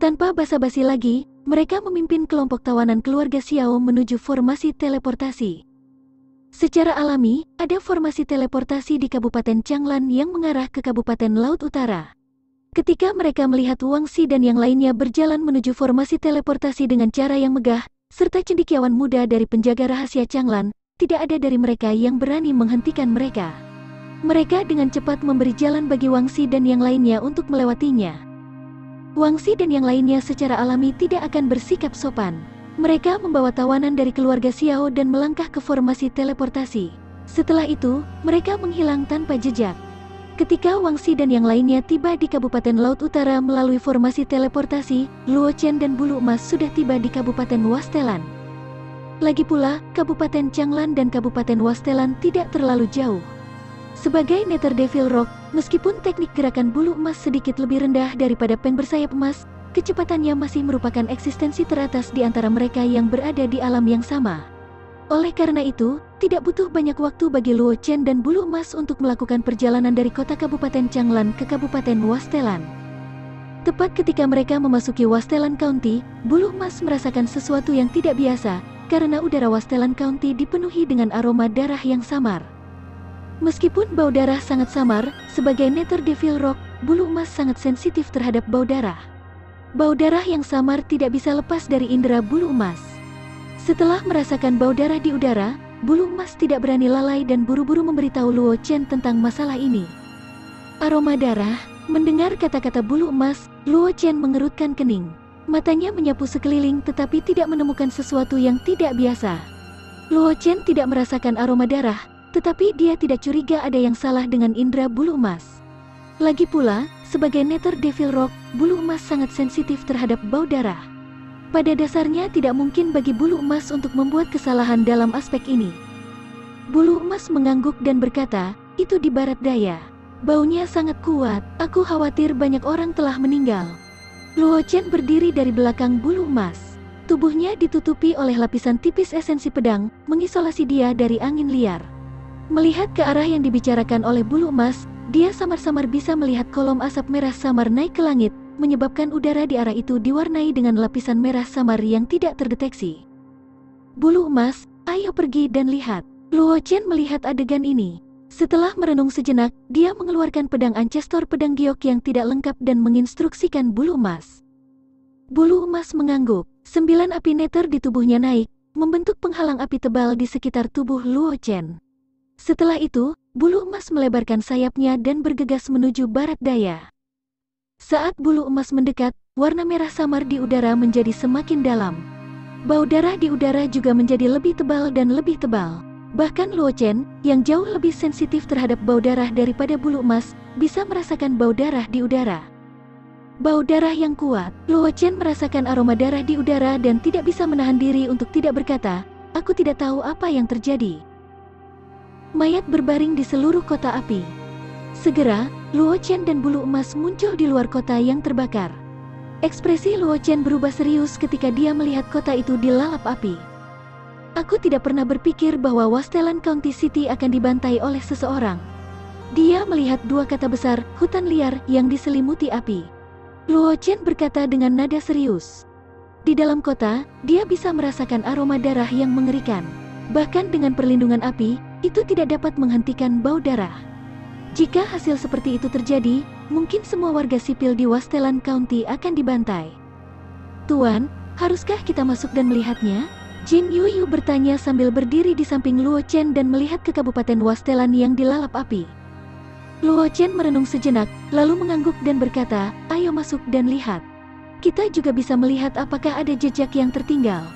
Tanpa basa-basi lagi, mereka memimpin kelompok tawanan keluarga Xiao menuju formasi teleportasi. Secara alami, ada formasi teleportasi di Kabupaten Changlan yang mengarah ke Kabupaten Laut Utara. Ketika mereka melihat Wang Xi dan yang lainnya berjalan menuju formasi teleportasi dengan cara yang megah, serta cendekiawan muda dari penjaga rahasia Changlan, tidak ada dari mereka yang berani menghentikan mereka. Mereka dengan cepat memberi jalan bagi Wang Xi dan yang lainnya untuk melewatinya. Wang Xi dan yang lainnya secara alami tidak akan bersikap sopan. Mereka membawa tawanan dari keluarga Xiao dan melangkah ke formasi teleportasi. Setelah itu, mereka menghilang tanpa jejak. Ketika Wang Xi dan yang lainnya tiba di Kabupaten Laut Utara melalui formasi teleportasi, Luo Chen dan Bulu Emas sudah tiba di Kabupaten Wasteland. Lagi pula, Kabupaten Changlan dan Kabupaten Wasteland tidak terlalu jauh. Sebagai Nether Devil Rock, meskipun teknik gerakan bulu emas sedikit lebih rendah daripada Peng bersayap emas, kecepatannya masih merupakan eksistensi teratas di antara mereka yang berada di alam yang sama. Oleh karena itu, tidak butuh banyak waktu bagi Luo Chen dan Bulu Emas untuk melakukan perjalanan dari kota Kabupaten Changlan ke Kabupaten Wasteland. Tepat ketika mereka memasuki Wasteland County, Bulu Emas merasakan sesuatu yang tidak biasa, karena udara Wasteland County dipenuhi dengan aroma darah yang samar. Meskipun bau darah sangat samar, sebagai Nether Devil Rock, Bulu Emas sangat sensitif terhadap bau darah. Bau darah yang samar tidak bisa lepas dari indera Bulu Emas. Setelah merasakan bau darah di udara, Bulu Emas tidak berani lalai dan buru-buru memberitahu Luo Chen tentang masalah ini. Aroma darah, mendengar kata-kata Bulu Emas, Luo Chen mengerutkan kening. Matanya menyapu sekeliling tetapi tidak menemukan sesuatu yang tidak biasa. Luo Chen tidak merasakan aroma darah, tetapi dia tidak curiga ada yang salah dengan indera Bulu Emas. Lagi pula, sebagai Nether Devil Rock, Bulu Emas sangat sensitif terhadap bau darah. Pada dasarnya tidak mungkin bagi Bulu Emas untuk membuat kesalahan dalam aspek ini. Bulu Emas mengangguk dan berkata, itu di barat daya. Baunya sangat kuat, aku khawatir banyak orang telah meninggal. Luo Chen berdiri dari belakang Bulu Emas. Tubuhnya ditutupi oleh lapisan tipis esensi pedang, mengisolasi dia dari angin liar. Melihat ke arah yang dibicarakan oleh bulu emas, dia samar-samar bisa melihat kolom asap merah samar naik ke langit, menyebabkan udara di arah itu diwarnai dengan lapisan merah samar yang tidak terdeteksi. Bulu emas, ayo pergi dan lihat. Luo Chen melihat adegan ini. Setelah merenung sejenak, dia mengeluarkan pedang ancestor pedang giok yang tidak lengkap dan menginstruksikan bulu emas. Bulu emas mengangguk. 9 api neter di tubuhnya naik, membentuk penghalang api tebal di sekitar tubuh Luo Chen. Setelah itu, bulu emas melebarkan sayapnya dan bergegas menuju barat daya. Saat bulu emas mendekat, warna merah samar di udara menjadi semakin dalam. Bau darah di udara juga menjadi lebih tebal dan lebih tebal. Bahkan Luo Chen, yang jauh lebih sensitif terhadap bau darah daripada bulu emas, bisa merasakan bau darah di udara. Bau darah yang kuat, Luo Chen merasakan aroma darah di udara dan tidak bisa menahan diri untuk tidak berkata, "Aku tidak tahu apa yang terjadi." Mayat berbaring di seluruh kota api. Segera, Luo Chen dan bulu emas muncul di luar kota yang terbakar. Ekspresi Luo Chen berubah serius ketika dia melihat kota itu dilalap api. Aku tidak pernah berpikir bahwa Wasteland County City akan dibantai oleh seseorang. Dia melihat 2 kata besar, hutan liar, yang diselimuti api. Luo Chen berkata dengan nada serius. Di dalam kota, dia bisa merasakan aroma darah yang mengerikan. Bahkan dengan perlindungan api, itu tidak dapat menghentikan bau darah. Jika hasil seperti itu terjadi, mungkin semua warga sipil di Wasteland County akan dibantai. Tuan, haruskah kita masuk dan melihatnya? Jin Yuyu bertanya sambil berdiri di samping Luo Chen dan melihat ke Kabupaten Wasteland yang dilalap api. Luo Chen merenung sejenak, lalu mengangguk dan berkata, "Ayo masuk dan lihat. Kita juga bisa melihat apakah ada jejak yang tertinggal."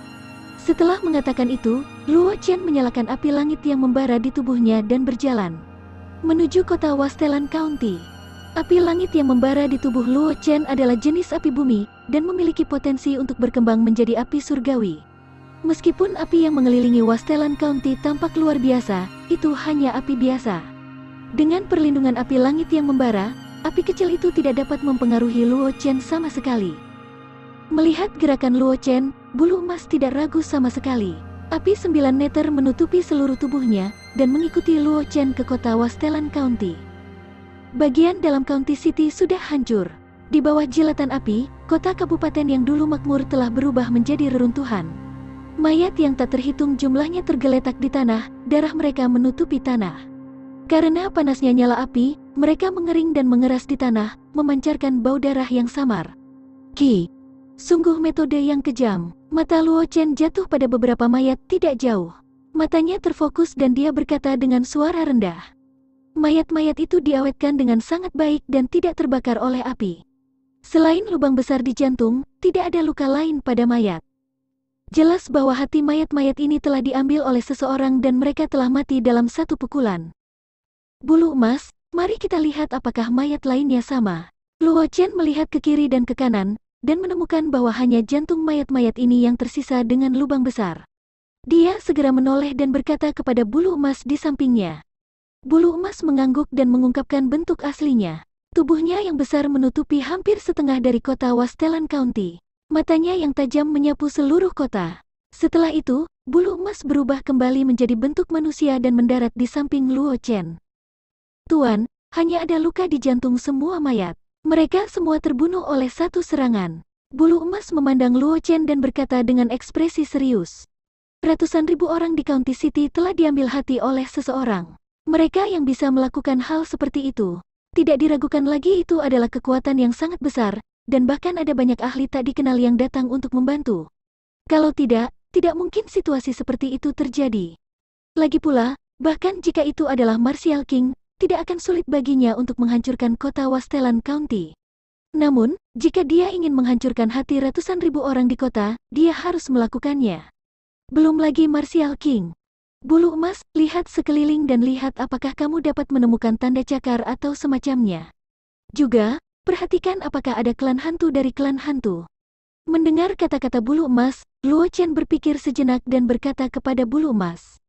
Setelah mengatakan itu, Luo Chen menyalakan api langit yang membara di tubuhnya dan berjalan menuju kota Wasteland County. Api langit yang membara di tubuh Luo Chen adalah jenis api bumi dan memiliki potensi untuk berkembang menjadi api surgawi. Meskipun api yang mengelilingi Wasteland County tampak luar biasa, itu hanya api biasa. Dengan perlindungan api langit yang membara, api kecil itu tidak dapat mempengaruhi Luo Chen sama sekali. Melihat gerakan Luo Chen, bulu emas tidak ragu sama sekali. Api 9 meter menutupi seluruh tubuhnya dan mengikuti Luo Chen ke kota Wasteland County. Bagian dalam County City sudah hancur. Di bawah jilatan api, kota kabupaten yang dulu makmur telah berubah menjadi reruntuhan. Mayat yang tak terhitung jumlahnya tergeletak di tanah, darah mereka menutupi tanah. Karena panasnya nyala api, mereka mengering dan mengeras di tanah, memancarkan bau darah yang samar. Ki, sungguh metode yang kejam. Mata Luo Chen jatuh pada beberapa mayat tidak jauh. Matanya terfokus dan dia berkata dengan suara rendah. Mayat-mayat itu diawetkan dengan sangat baik dan tidak terbakar oleh api. Selain lubang besar di jantung, tidak ada luka lain pada mayat. Jelas bahwa hati mayat-mayat ini telah diambil oleh seseorang dan mereka telah mati dalam satu pukulan. Bulu emas, mari kita lihat apakah mayat lainnya sama. Luo Chen melihat ke kiri dan ke kanan, dan menemukan bahwa hanya jantung mayat-mayat ini yang tersisa dengan lubang besar. Dia segera menoleh dan berkata kepada bulu emas di sampingnya. Bulu emas mengangguk dan mengungkapkan bentuk aslinya. Tubuhnya yang besar menutupi hampir setengah dari kota Wasteland County. Matanya yang tajam menyapu seluruh kota. Setelah itu, bulu emas berubah kembali menjadi bentuk manusia dan mendarat di samping Luo Chen. Tuan, hanya ada luka di jantung semua mayat. Mereka semua terbunuh oleh satu serangan. Bulu emas memandang Luo Chen dan berkata dengan ekspresi serius. Ratusan ribu orang di County City telah diambil hati oleh seseorang. Mereka yang bisa melakukan hal seperti itu. Tidak diragukan lagi itu adalah kekuatan yang sangat besar. Dan bahkan ada banyak ahli tak dikenal yang datang untuk membantu. Kalau tidak mungkin situasi seperti itu terjadi. Lagi pula, bahkan jika itu adalah Martial King, tidak akan sulit baginya untuk menghancurkan kota Wasteland County. Namun, jika dia ingin menghancurkan hati ratusan ribu orang di kota, dia harus melakukannya. Belum lagi Martial King. Bulu emas, lihat sekeliling dan lihat apakah kamu dapat menemukan tanda cakar atau semacamnya. Juga, perhatikan apakah ada klan hantu dari klan hantu. Mendengar kata-kata bulu emas, Luo Chen berpikir sejenak dan berkata kepada bulu emas.